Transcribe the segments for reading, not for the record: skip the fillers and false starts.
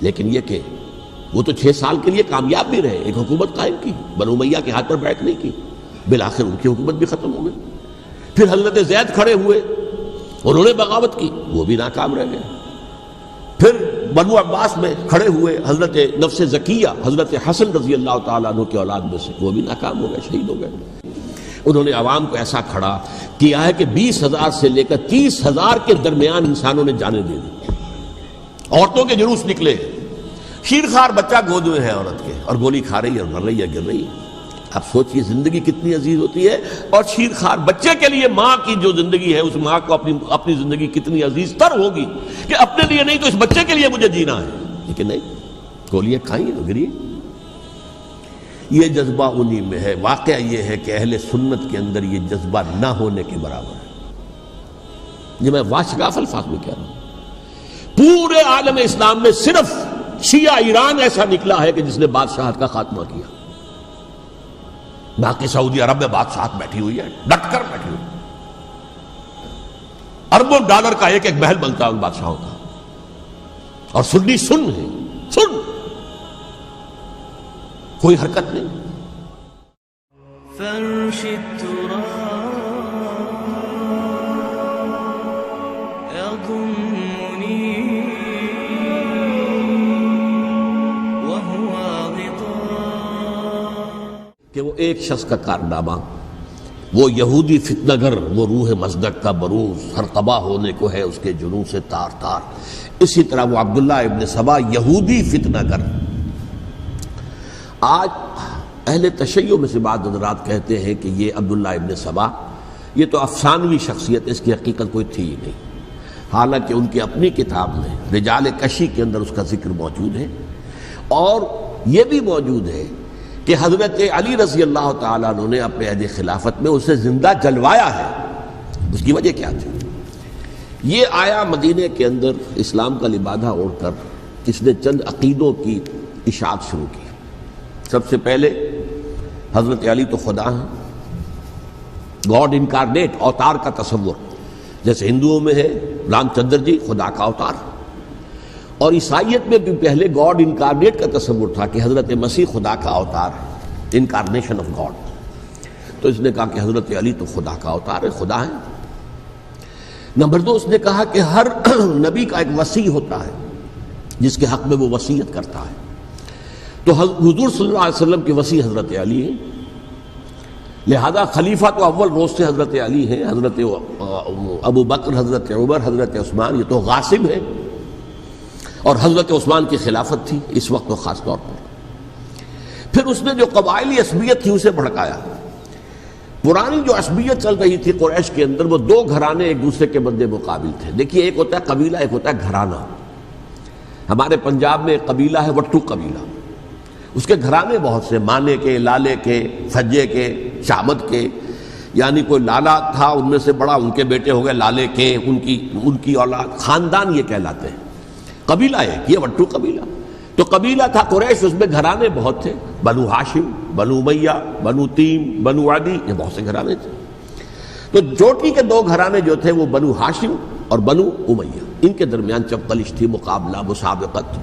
لیکن یہ کہ وہ تو 6 سال کے لیے کامیاب بھی رہے، ایک حکومت قائم کی، بنو امیہ کے ہاتھ پر بیعت نہیں کی، بالآخر ان کی حکومت بھی ختم ہو گئی۔ پھر حضرت زید کھڑے ہوئے، انہوں نے بغاوت کی، وہ بھی ناکام رہ گئے۔ پھر بنو عباس میں کھڑے ہوئے حضرت نفس زکیہ، حضرت حسن رضی اللہ تعالیٰ عنہ کے اولاد میں سے، وہ بھی ناکام ہو گئے، شہید ہو گئے۔ انہوں نے عوام کو ایسا کھڑا کیا ہے کہ 20,000 سے لے کر 30,000 کے درمیان انسانوں نے جانیں دے دی۔ عورتوں کے جلوس نکلے، شیرخوار بچہ گود میں ہے عورت کے، اور گولی کھا رہی ہے اور مر رہی ہے، گر رہی ہے۔ اب سوچئے زندگی کتنی عزیز ہوتی ہے، اور شیرخوار بچے کے لیے ماں کی جو زندگی ہے، اس ماں کو اپنی زندگی کتنی عزیز تر ہوگی کہ اپنے لیے نہیں تو اس بچے کے لیے مجھے جینا ہے، لیکن نہیں، گولیاں کھائیں تو گری۔ یہ جذبہ انہی میں ہے۔ واقعہ یہ ہے کہ اہل سنت کے اندر یہ جذبہ نہ ہونے کے برابر ہے۔ یہ میں واشگاف الفاظ میں کہہ رہا ہوں، پورے عالم اسلام میں صرف شیعہ ایران ایسا نکلا ہے کہ جس نے بادشاہت کا خاتمہ کیا، باقی سعودی عرب میں بادشاہت بیٹھی ہوئی ہے، ڈٹ کر بیٹھی ہوئی، اربوں ڈالر کا ایک ایک محل بنتا ہے ان بادشاہوں کا، اور سنی سن ہے، سن، کوئی حرکت نہیں۔ فرش التراب يضمني وهو غطاء، کہ وہ ایک شخص کا کارنامہ، وہ یہودی فتنہ گر، وہ روح مصدق کا بروز، ہر تباہ ہونے کو ہے اس کے جنون سے تار تار۔ اسی طرح وہ عبداللہ ابن سبا یہودی فتنہ گر۔ آج اہل تشیع میں سے بعض حضرات کہتے ہیں کہ یہ عبداللہ ابن سبا یہ تو افسانوی شخصیت، اس کی حقیقت کوئی تھی ہی نہیں، حالانکہ ان کی اپنی کتاب میں رجال کشی کے اندر اس کا ذکر موجود ہے، اور یہ بھی موجود ہے کہ حضرت علی رضی اللہ تعالیٰ عنہ نے اپنے عہد خلافت میں اسے زندہ جلوایا ہے۔ اس کی وجہ کیا تھی؟ یہ آیا مدینے کے اندر اسلام کا لبادہ اوڑھ کر، اس نے چند عقیدوں کی اشاعت شروع کی۔ سب سے پہلے حضرت علی تو خدا ہیں، گاڈ انکارنیٹ، اوتار کا تصور، جیسے ہندوؤں میں ہے رام چندر جی خدا کا اوتار، اور عیسائیت میں بھی پہلے گاڈ انکارنیٹ کا تصور تھا کہ حضرت مسیح خدا کا اوتار ہے، انکارنیشن آف گاڈ۔ تو اس نے کہا کہ حضرت علی تو خدا کا اوتار ہے، خدا ہے۔ نمبر 2، اس نے کہا کہ ہر نبی کا ایک وصی ہوتا ہے جس کے حق میں وہ وصیت کرتا ہے، تو حضور صلی اللہ علیہ وسلم کے وصی حضرت علی ہیں، لہذا خلیفہ تو اول روز سے حضرت علی ہیں، حضرت ابو بکر، حضرت عمر، حضرت عثمان یہ تو غاصب ہیں، اور حضرت عثمان کی خلافت تھی اس وقت تو خاص طور پر۔ پھر اس نے جو قبائلی عصبیت تھی اسے بھڑکایا۔ پرانی جو عصبیت چل رہی تھی قریش کے اندر، وہ 2 گھرانے ایک دوسرے کے مد مقابل تھے۔ دیکھیے، ایک ہوتا ہے قبیلہ، ایک ہوتا ہے گھرانہ۔ ہمارے پنجاب میں ایک قبیلہ ہے وٹو قبیلہ، اس کے گھرانے بہت سے، مانے کے، لالے کے، فجے کے، شامت کے، یعنی کوئی لالا تھا ان میں سے بڑا، ان کے بیٹے ہو گئے لالے کے، ان کی اولاد، خاندان یہ کہلاتے ہیں۔ قبیلہ ایک، یہ وٹو قبیلہ۔ تو قبیلہ تھا قریش، اس میں گھرانے بہت تھے، بنو ہاشم، بنو امیہ، بنو تیم، بنو عدی، یہ بہت سے گھرانے تھے۔ تو چوٹی کے 2 گھرانے جو تھے وہ بنو ہاشم اور بنو امیہ، ان کے درمیان چپقلش تھی، مقابلہ، مسابقت،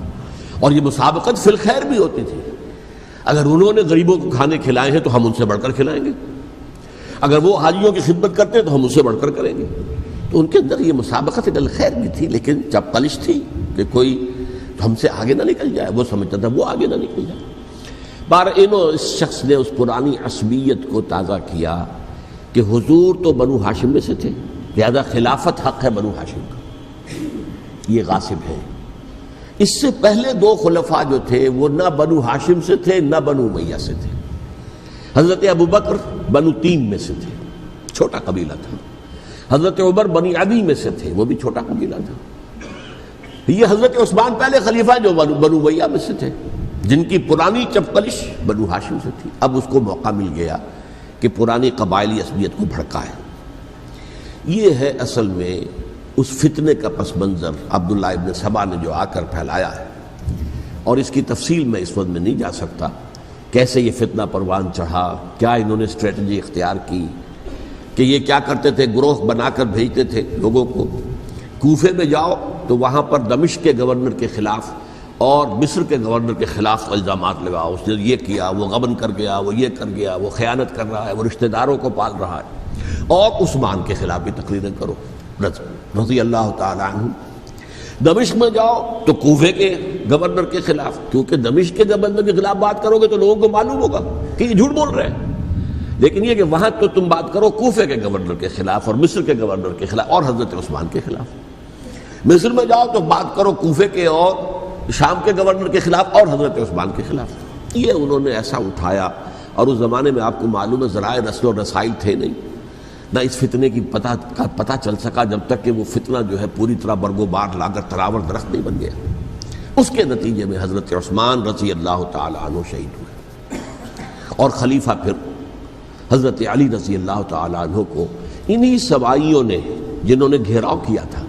اور یہ مسابقت فی الخیر بھی ہوتی تھی۔ اگر انہوں نے غریبوں کو کھانے کھلائے ہیں تو ہم ان سے بڑھ کر کھلائیں گے، اگر وہ حاجیوں کی خدمت کرتے ہیں تو ہم ان سے بڑھ کر کریں گے۔ تو ان کے اندر یہ مسابقت فی الخیر بھی تھی، لیکن چپقلش تھی کہ کوئی ہم سے آگے نہ نکل جائے، وہ سمجھتا تھا وہ آگے نہ نکل جائے۔ اس شخص نے اس پرانی عصبیت کو تازہ کیا کہ حضور تو بنو ہاشم میں سے تھے، لہذا خلافت حق ہے بنو ہاشم کا، یہ غاصب ہے۔ اس سے پہلے 2 خلفاء جو تھے وہ نہ بنو ہاشم سے تھے نہ بنو امیہ سے تھے۔ حضرت ابو بکر بنو تیم میں سے تھے، چھوٹا قبیلہ تھا۔ حضرت عمر بنی عدی میں سے تھے، وہ بھی چھوٹا قبیلہ تھا۔ یہ حضرت عثمان پہلے خلیفہ جو بنو امیہ میں سے تھے، جن کی پرانی چپقلش بنو ہاشم سے تھی۔ اب اس کو موقع مل گیا کہ پرانی قبائلی عصبیت کو بھڑکائے۔ یہ ہے اصل میں اس فتنے کا پس منظر عبداللہ ابن سبا نے جو آ کر پھیلایا ہے، اور اس کی تفصیل میں اس وقت میں نہیں جا سکتا، کیسے یہ فتنہ پروان چڑھا، کیا انہوں نے اسٹریٹجی اختیار کی، کہ یہ کیا کرتے تھے، گروہ بنا کر بھیجتے تھے لوگوں کو، کوفے میں جاؤ تو وہاں پر دمشق کے گورنر کے خلاف اور مصر کے گورنر کے خلاف الزامات لگاؤ، اس نے یہ کیا، وہ غبن کر گیا، وہ یہ کر گیا، وہ خیانت کر رہا ہے، وہ رشتہ داروں کو پال رہا ہے، اور عثمان کے خلاف بھی تقریریں کرو رضی اللہ تعالی عنہ۔ دمشق میں جاؤ تو کوفے کے گورنر کے خلاف، کیونکہ دمشق کے گورنر کے خلاف بات کرو گے تو لوگوں کو معلوم ہوگا کہ یہ جھوٹ بول رہے ہیں، لیکن یہ کہ وہاں تو تم بات کرو کوفے کے گورنر کے خلاف اور مصر کے گورنر کے خلاف اور حضرت عثمان کے خلاف۔ مصر میں جاؤ تو بات کرو کوفے کے اور شام کے گورنر کے خلاف اور حضرت عثمان کے خلاف۔ یہ انہوں نے ایسا اٹھایا، اور اس زمانے میں آپ کو معلوم ہے ذرائع رسل و رسائل تھے نہیں، نہ اس فتنے کی پتہ چل سکا جب تک کہ وہ فتنہ جو ہے پوری طرح برگ و بار لا کر تراور درخت نہیں بن گیا۔ اس کے نتیجے میں حضرت عثمان رضی اللہ تعالی عنہ شہید ہوئے، اور خلیفہ پھر حضرت علی رضی اللہ تعالی عنہ کو انہی سوائیوں نے، جنہوں نے گھیراؤ کیا تھا،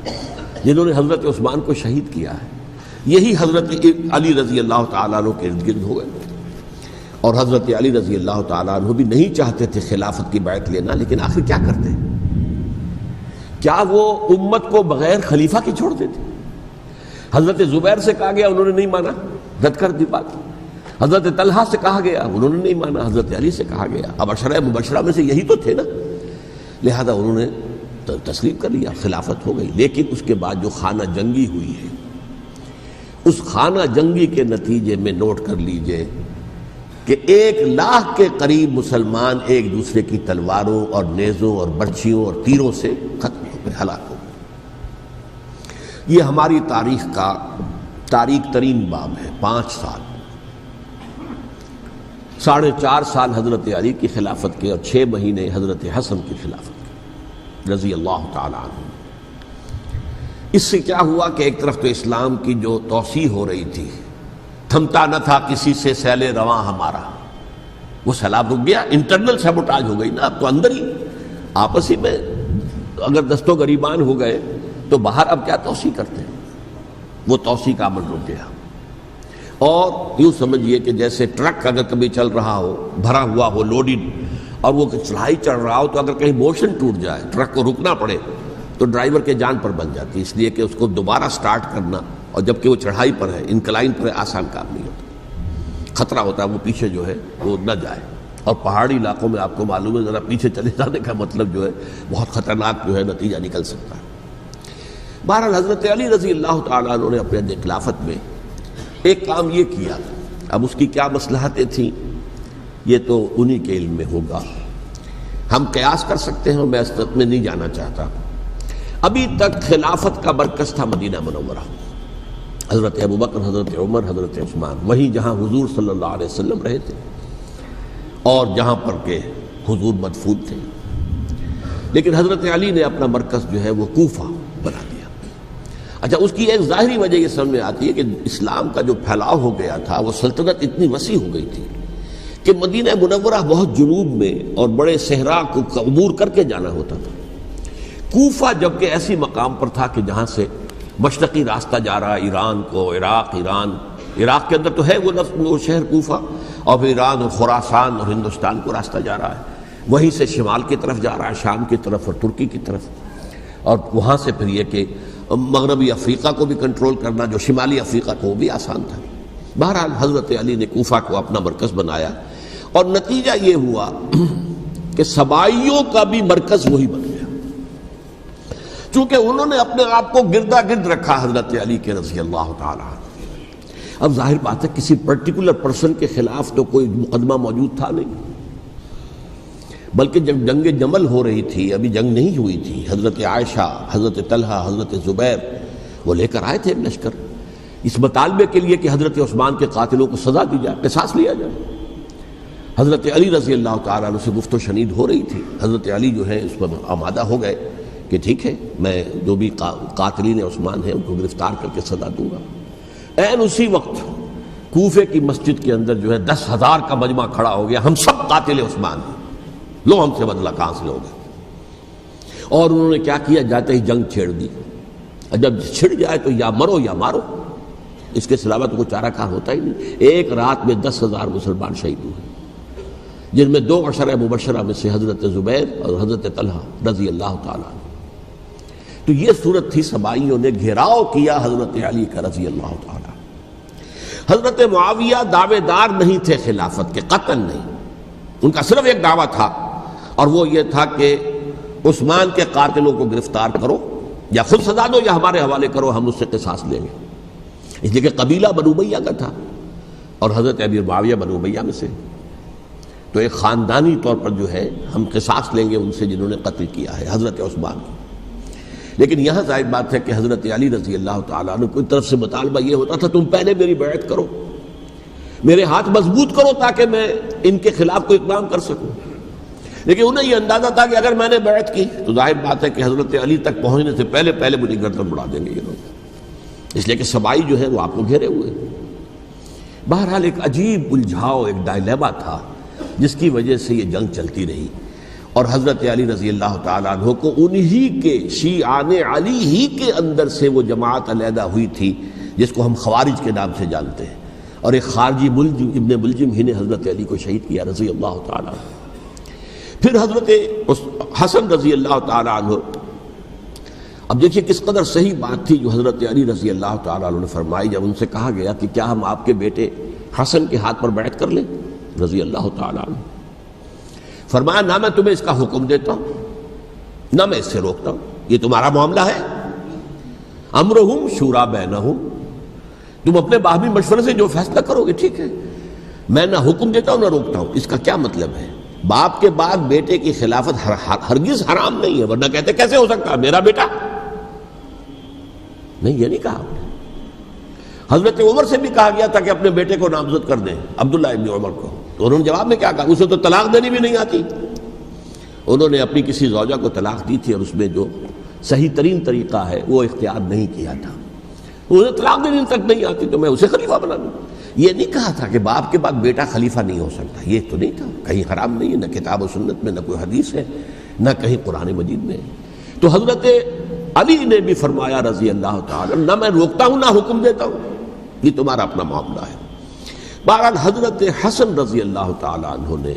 جنہوں نے حضرت عثمان کو شہید کیا ہے، یہی حضرت علی رضی اللہ تعالیٰ عنہ کے ارد گرد ہو گئے۔ اور حضرت علی رضی اللہ تعالیٰ عنہ بھی نہیں چاہتے تھے خلافت کی بیعت لینا، لیکن آخر کیا کرتے؟ کیا وہ امت کو بغیر خلیفہ کے چھوڑ دیتے؟ حضرت زبیر سے کہا گیا، انہوں نے نہیں مانا، رد کر دی بات۔ حضرت طلحہ سے کہا گیا، انہوں نے نہیں مانا۔ حضرت علی سے کہا گیا، اب عشرہ مبشرہ میں سے یہی تو تھے نا، لہذا انہوں نے تسلیم کر لیا، خلافت ہو گئی۔ لیکن اس کے بعد جو خانہ جنگی ہوئی ہے، اس خانہ جنگی کے نتیجے میں نوٹ کر لیجئے کہ 1,00,000 کے قریب مسلمان ایک دوسرے کی تلواروں اور نیزوں اور برچھیوں اور تیروں سے ختم ہو گئے، ہلاک ہو گئے۔ یہ ہماری تاریخ کا تاریک ترین باب ہے۔ 5 سال، 4.5 سال حضرت علی کی خلافت کے، اور 6 مہینے حضرت حسن کی خلافت کے رضی اللہ تعالی عنہ۔ اس سے کیا ہوا کہ ایک طرف تو اسلام کی جو توسیع ہو رہی تھی، تھمتا نہ تھا کسی سے سیل رواں ہمارا، وہ سیلاب رک گیا، انٹرنل سیبوٹاج ہو گئی نا، اب تو اندر ہی آپس ہی میں اگر دست و گریبان ہو گئے تو باہر اب کیا توسیع کرتے ہیں، وہ توسیع کا عمل رک گیا۔ اور یوں سمجھیے کہ جیسے ٹرک اگر کبھی چل رہا ہو، بھرا ہوا ہو، لوڈڈ، اور وہ چڑھائی چڑھ رہا ہو، تو اگر کہیں موشن ٹوٹ جائے، ٹرک کو رکنا پڑے، تو ڈرائیور کے جان پر بن جاتی، اس لیے کہ اس کو دوبارہ سٹارٹ کرنا، اور جبکہ وہ چڑھائی پر ہے، انکلائن پر ہے، آسان کام نہیں ہوتا، خطرہ ہوتا ہے وہ پیچھے جو ہے وہ نہ جائے۔ اور پہاڑی علاقوں میں آپ کو معلوم ہے ذرا پیچھے چلے جانے کا مطلب جو ہے بہت خطرناک جو ہے نتیجہ نکل سکتا ہے۔ بہرحال حضرت علی رضی اللہ تعالیٰ عنہ نے اپنے خلافت میں ایک کام یہ کیا، اب اس کی کیا مصلحتیں تھیں یہ تو انہی کے علم میں ہوگا، ہم قیاس کر سکتے ہیں، اور میں اس میں نہیں جانا چاہتا۔ ابھی تک خلافت کا مرکز تھا مدینہ منورہ، حضرت ابوبکر، حضرت عمر، حضرت عثمان، وہیں جہاں حضور صلی اللہ علیہ وسلم رہے تھے اور جہاں پر کہ حضور مدفون تھے۔ لیکن حضرت علی نے اپنا مرکز جو ہے وہ کوفہ بنا دیا۔ اچھا، اس کی ایک ظاہری وجہ یہ سمجھ میں آتی ہے کہ اسلام کا جو پھیلاؤ ہو گیا تھا، وہ سلطنت اتنی وسیع ہو گئی تھی کہ مدینہ منورہ بہت جنوب میں اور بڑے صحرا کو عبور کر کے جانا ہوتا تھا۔ کوفہ جبکہ ایسی مقام پر تھا کہ جہاں سے مشرقی راستہ جا رہا ہے ایران کو، عراق کے اندر تو ہے وہ شہر کوفہ، اور پھر ایران اور خراسان اور ہندوستان کو راستہ جا رہا ہے، وہیں سے شمال کی طرف جا رہا ہے، شام کی طرف اور ترکی کی طرف، اور وہاں سے پھر یہ کہ مغربی افریقہ کو بھی کنٹرول کرنا، جو شمالی افریقہ کو وہ بھی آسان تھا۔ بہرحال حضرت علی نے کوفہ کو اپنا مرکز بنایا، اور نتیجہ یہ ہوا کہ سبائیوں کا بھی مرکز وہی بن گیا، چونکہ انہوں نے اپنے آپ کو گردا گرد رکھا حضرت علی کے رضی اللہ تعالیٰ۔ اب ظاہر بات ہے کسی پرٹیکولر پرسن کے خلاف تو کوئی مقدمہ موجود تھا نہیں، بلکہ جب جنگ جمل ہو رہی تھی، ابھی جنگ نہیں ہوئی تھی، حضرت عائشہ، حضرت طلحہ، حضرت زبیر وہ لے کر آئے تھے لشکر اس مطالبے کے لیے کہ حضرت عثمان کے قاتلوں کو سزا دی جائے، قصاص لیا جائے۔ حضرت علی رضی اللہ تعالیٰ عنہ سے گفت و شنید ہو رہی تھی، حضرت علی جو ہے اس پر آمادہ ہو گئے کہ ٹھیک ہے، میں جو بھی قاتلین عثمان ہیں ان کو گرفتار کر کے سزا دوں گا۔ عین اسی وقت کوفے کی مسجد کے اندر جو ہے 10,000 کا مجمع کھڑا ہو گیا، ہم سب قاتل عثمان ہیں، لو ہم سے بدلہ کہاں سے لوگے۔ اور انہوں نے کیا کیا، جاتے ہی جنگ چھیڑ دی، جب چھڑ جائے تو یا مرو یا مارو، اس کے علاوہ تو کوئی چارہ کار ہوتا ہی نہیں۔ ایک رات میں 10,000 مسلمان شہید ہوئے، جن میں 2 عشرہ مبشرہ میں سے حضرت زبیر اور حضرت طلحہ رضی اللہ تعالیٰ عنہ۔ تو یہ صورت تھی، سبائیوں نے گھیراؤ کیا حضرت علی کا رضی اللہ تعالیٰ۔ حضرت معاویہ دعوے دار نہیں تھے خلافت کے، قطعاً نہیں، ان کا صرف ایک دعویٰ تھا، اور وہ یہ تھا کہ عثمان کے قاتلوں کو گرفتار کرو، یا خود سزا دو یا ہمارے حوالے کرو، ہم اس سے قصاص لیں گے۔ اس لیے کہ قبیلہ بنو امیہ کا تھا اور حضرت امیر معاویہ بنو امیہ میں سے، تو ایک خاندانی طور پر جو ہے ہم قصاص لیں گے ان سے جنہوں نے قتل کیا ہے حضرت عثمان کو۔ لیکن یہاں ظاہر بات ہے کہ حضرت علی رضی اللہ تعالیٰ عنہ کی طرف سے مطالبہ یہ ہوتا تھا تم پہلے میری بیعت کرو، میرے ہاتھ مضبوط کرو تاکہ میں ان کے خلاف کوئی اقدام کر سکوں۔ لیکن انہیں یہ اندازہ تھا کہ اگر میں نے بیعت کی تو ظاہر بات ہے کہ حضرت علی تک پہنچنے سے پہلے پہلے مجھے گردن اڑا دیں گے یہ لوگ، اس لیے کہ سبائی جو ہے وہ آپ کو گھیرے ہوئے۔ بہرحال ایک عجیب الجھاؤ، ایک ڈائلیما تھا جس کی وجہ سے یہ جنگ چلتی رہی، اور حضرت علی رضی اللہ تعالیٰ عنہ کو انہی کے شیعان علی ہی کے اندر سے وہ جماعت علیحدہ ہوئی تھی جس کو ہم خوارج کے نام سے جانتے ہیں، اور ایک خارجی ملجم ابن ملجم ہی نے حضرت علی کو شہید کیا رضی اللہ تعالیٰ عنہ۔ پھر حضرت حسن رضی اللہ تعالیٰ عنہ، اب دیکھیے کس قدر صحیح بات تھی جو حضرت علی رضی اللہ تعالیٰ عنہ نے فرمائی جب ان سے کہا گیا کہ کیا ہم آپ کے بیٹے حسن کے ہاتھ پر بیعت کر لیں رضی اللہ تعالیٰ عنہ۔ فرمایا نہ میں تمہیں اس کا حکم دیتا ہوں نہ میں اس سے روکتا ہوں، یہ تمہارا معاملہ ہے، امرہم شورا بینہم، تم اپنے باہمی مشورے سے جو فیصلہ کرو گے ٹھیک ہے، میں نہ حکم دیتا ہوں نہ روکتا ہوں۔ اس کا کیا مطلب ہے؟ باپ کے بعد بیٹے کی خلافت ہرگز حرام نہیں ہے، ورنہ کہتے کیسے ہو سکتا میرا بیٹا؟ نہیں، یہ نہیں کہا۔ حضرت عمر سے بھی کہا گیا تھا کہ اپنے بیٹے کو نامزد کر دیں، عبداللہ ابن عمر کو، تو انہوں نے جواب میں کیا کہا؟ اسے تو طلاق دینی بھی نہیں آتی۔ انہوں نے اپنی کسی زوجہ کو طلاق دی تھی اور اس میں جو صحیح ترین طریقہ ہے وہ اختیار نہیں کیا تھا، انہیں طلاق دینی تک نہیں آتی تو میں اسے خلیفہ بنا دوں۔ یہ نہیں کہا تھا کہ باپ کے بعد بیٹا خلیفہ نہیں ہو سکتا، یہ تو نہیں تھا، کہیں حرام نہیں ہے، نہ کتاب و سنت میں، نہ کوئی حدیث ہے، نہ کہیں قرآن مجید میں۔ تو حضرت علی نے بھی فرمایا رضی اللہ تعالی نہ میں روکتا ہوں نہ حکم دیتا ہوں، یہ تمہارا اپنا معاملہ ہے۔ بہرحال حضرت حسن رضی اللہ تعالی عنہ نے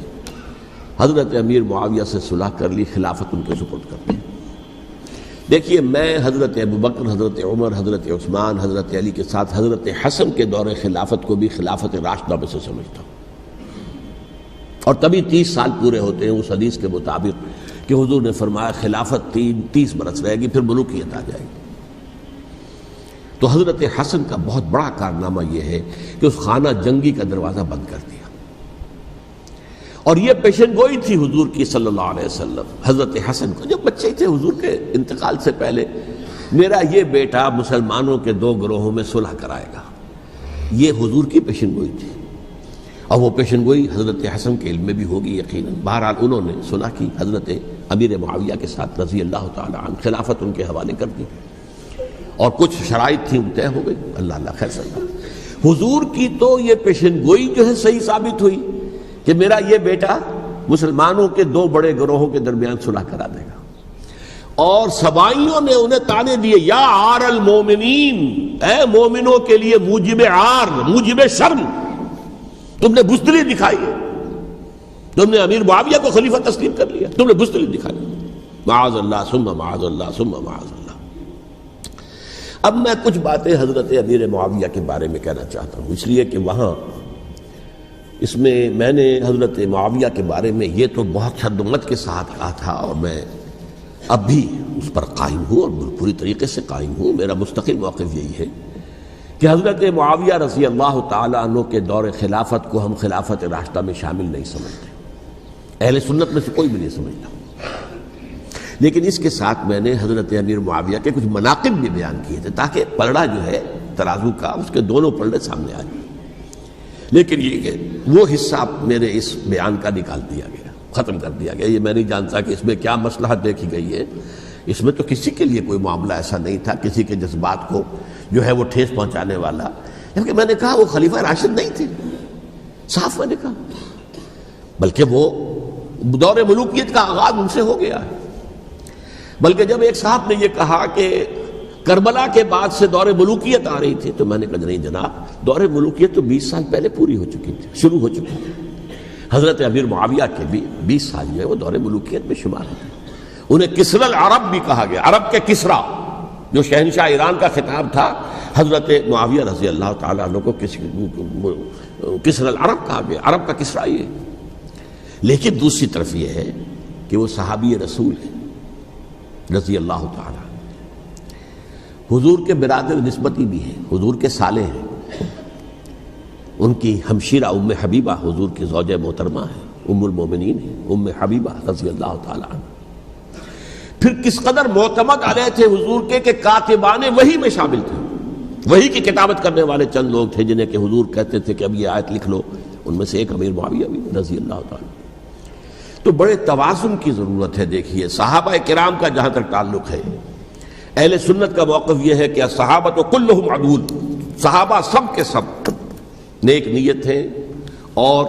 حضرت امیر معاویہ سے صلح کر لی، خلافت ان کے سپرد کر دی۔ دیکھیے میں حضرت ابوبکر، حضرت عمر، حضرت عثمان، حضرت علی کے ساتھ حضرت حسن کے دور خلافت کو بھی خلافت راشدہ میں سے سمجھتا ہوں، اور تبھی 30 سال پورے ہوتے ہیں اس حدیث کے مطابق کہ حضور نے فرمایا خلافت 30 برس رہے گی پھر ملوکیت آ جائے گی۔ تو حضرت حسن کا بہت بڑا کارنامہ یہ ہے کہ اس خانہ جنگی کا دروازہ بند کر دیا، اور یہ پیشن گوئی تھی حضور کی صلی اللہ علیہ وسلم حضرت حسن کو جب بچے تھے حضور کے انتقال سے پہلے، میرا یہ بیٹا مسلمانوں کے 2 گروہوں میں صلح کرائے گا، یہ حضور کی پیشن گوئی تھی، اور وہ پیشن گوئی حضرت حسن کے علم میں بھی ہوگی یقیناً۔ بہرحال انہوں نے صلح کی حضرت امیر معاویہ کے ساتھ رضی اللہ تعالی عنہ، خلافت ان کے حوالے کر دی، اور کچھ شرائط تھیں طے ہو گئی، اللہ خیر سکتا۔ حضور کی تو یہ پیشن گوئی جو ہے صحیح ثابت ہوئی کہ میرا یہ بیٹا مسلمانوں کے 2 بڑے گروہوں کے درمیان صلح کرا دے گا، اور سبائیوں نے انہیں تانے دیے یا عار المومنین، اے مومنوں کے لیے موجب عار، موجب شرم، تم نے بزدلی دکھائی ہے، تم نے امیر معاویہ کو خلیفہ تسلیم کر لیا، تم نے بزدلی دکھائی، معاذ اللہ ثم معاذ اللہ ثم معاذ اللہ۔ اب میں کچھ باتیں حضرت امیر معاویہ کے بارے میں کہنا چاہتا ہوں، اس لیے کہ وہاں اس میں میں نے حضرت معاویہ کے بارے میں یہ تو بہت شدت کے ساتھ کہا تھا، اور میں اب بھی اس پر قائم ہوں اور پوری طریقے سے قائم ہوں۔ میرا مستقل موقف یہی ہے کہ حضرت معاویہ رضی اللہ تعالی عنہ کے دور خلافت کو ہم خلافت راشدہ میں شامل نہیں سمجھتے، اہل سنت میں سے کوئی بھی نہیں سمجھتا، لیکن اس کے ساتھ میں نے حضرت امیر معاویہ کے کچھ مناقب بھی بیان کیے تھے تاکہ پلڑا جو ہے ترازو کا اس کے دونوں پلڑے سامنے آ جائیں، لیکن یہ کہ وہ حصہ میرے اس بیان کا نکال دیا گیا، ختم کر دیا گیا۔ یہ میں نہیں جانتا کہ اس میں کیا مصلحت دیکھی گئی ہے، اس میں تو کسی کے لیے کوئی معاملہ ایسا نہیں تھا کسی کے جذبات کو جو ہے وہ ٹھیس پہنچانے والا، کیونکہ میں نے کہا وہ خلیفہ راشد نہیں تھے، صاف میں نے کہا، بلکہ وہ دور ملوکیت کا آغاز ان سے ہو گیا ہے۔ بلکہ جب ایک صاحب نے یہ کہا کہ کربلا کے بعد سے دور ملوکیت آ رہی تھی، تو میں نے کہا نہیں جناب، دور ملوکیت تو 20 سال پہلے پوری ہو چکی تھی، شروع ہو چکی تھی۔ حضرت امیر معاویہ کے بھی 20 سال جو ہے وہ دور ملوکیت میں شمار ہوتے ہیں۔ انہیں کسرا العرب بھی کہا گیا، عرب کے کسرا، جو شہنشاہ ایران کا خطاب تھا، حضرت معاویہ رضی اللہ تعالیٰ عنہ کو کسرى العرب کہا گیا، عرب کا کسریٰ یہ. لیکن دوسری طرف یہ ہے کہ وہ صحابی رسول ہے رضی اللہ تعالیٰ، حضور کے برادر نسبتی بھی ہیں، حضور کے سالے ہیں. ان کی ہمشیرہ ام حبیبہ حضور کی زوجہ محترمہ ہے، ام المومنین ہے ام حبیبہ رضی اللہ تعالیٰ عنہ. پھر کس قدر معتمد علیہ تھے حضور کے کہ کاتبان وحی میں شامل تھے. وحی کی کتابت کرنے والے چند لوگ تھے جنہیں کہ حضور کہتے تھے کہ اب یہ آیت لکھ لو، ان میں سے ایک امیر معاویہ بھی رضی اللہ تعالیٰ. تو بڑے توازن کی ضرورت ہے. دیکھیے صحابہ کرام کا جہاں تک تعلق ہے، اہل سنت کا موقف یہ ہے کہ صحابہ تو کلہم عدول، صحابہ سب کے سب نیک نیت ہیں اور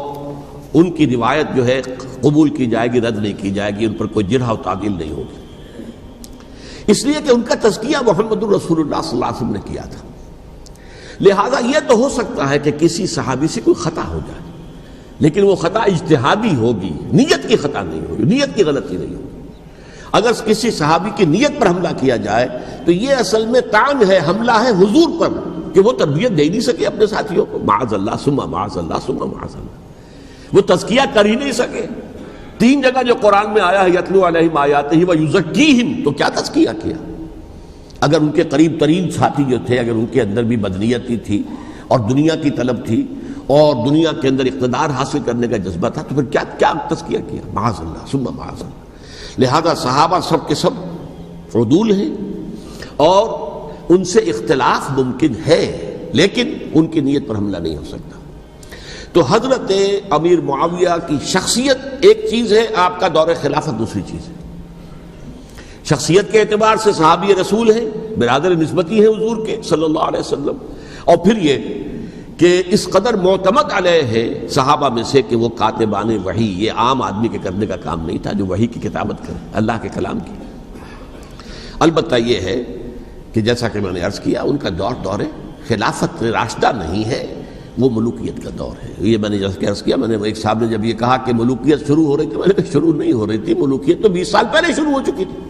ان کی روایت جو ہے قبول کی جائے گی، رد نہیں کی جائے گی، ان پر کوئی جرح و تعدیل نہیں ہوگی. اس لیے کہ ان کا تزکیہ محمد الرسول اللہ صلی اللہ علیہ وسلم نے کیا تھا. لہذا یہ تو ہو سکتا ہے کہ کسی صحابی سے کوئی خطا ہو جائے، لیکن وہ خطا اجتہادی ہوگی، نیت کی خطا نہیں ہوگی، نیت کی غلطی نہیں ہوگی. اگر کسی صحابی کی نیت پر حملہ کیا جائے تو یہ اصل میں طعن ہے، حملہ ہے حضور پر کہ وہ تربیت دے نہیں سکے اپنے ساتھیوں کو، معاذ اللہ ثم معاذ اللہ ثم معاذ اللہ، وہ تزکیہ کر ہی نہیں سکے. 3 جگہ جو قرآن میں آیا ہے یتلو علیہم آیاتہ ویزکیہم، تو کیا تزکیہ کیا؟ اگر ان کے قریب ترین ساتھی جو تھے، اگر ان کے اندر بھی بدنیتی تھی اور دنیا کی طلب تھی اور دنیا کے اندر اقتدار حاصل کرنے کا جذبہ تھا، تو پھر کیا تزکیہ کیا؟ معاذ اللہ ثم معاذ اللہ. لہذا صحابہ سب کے سب عدول ہیں اور ان سے اختلاف ممکن ہے، لیکن ان کی نیت پر حملہ نہیں ہو سکتا. تو حضرت امیر معاویہ کی شخصیت ایک چیز ہے، آپ کا دور خلافت دوسری چیز ہے. شخصیت کے اعتبار سے صحابی رسول ہیں، برادر نسبتی ہیں حضور کے صلی اللہ علیہ وسلم، اور پھر یہ کہ اس قدر معتمد علیہ ہے صحابہ میں سے کہ وہ کاتبان وحی، یہ عام آدمی کے کرنے کا کام نہیں تھا جو وحی کی کتابت کرے، اللہ کے کلام کی. البتہ یہ ہے کہ جیسا کہ میں نے عرض کیا، ان کا دور خلافت راشدہ نہیں ہے، وہ ملوکیت کا دور ہے. یہ میں نے جیسا عرض کیا، میں نے ایک صاحب نے جب یہ کہا کہ ملوکیت شروع ہو رہی تھی، میں نے کہا شروع نہیں ہو رہی تھی، ملوکیت تو 20 سال پہلے شروع ہو چکی تھی.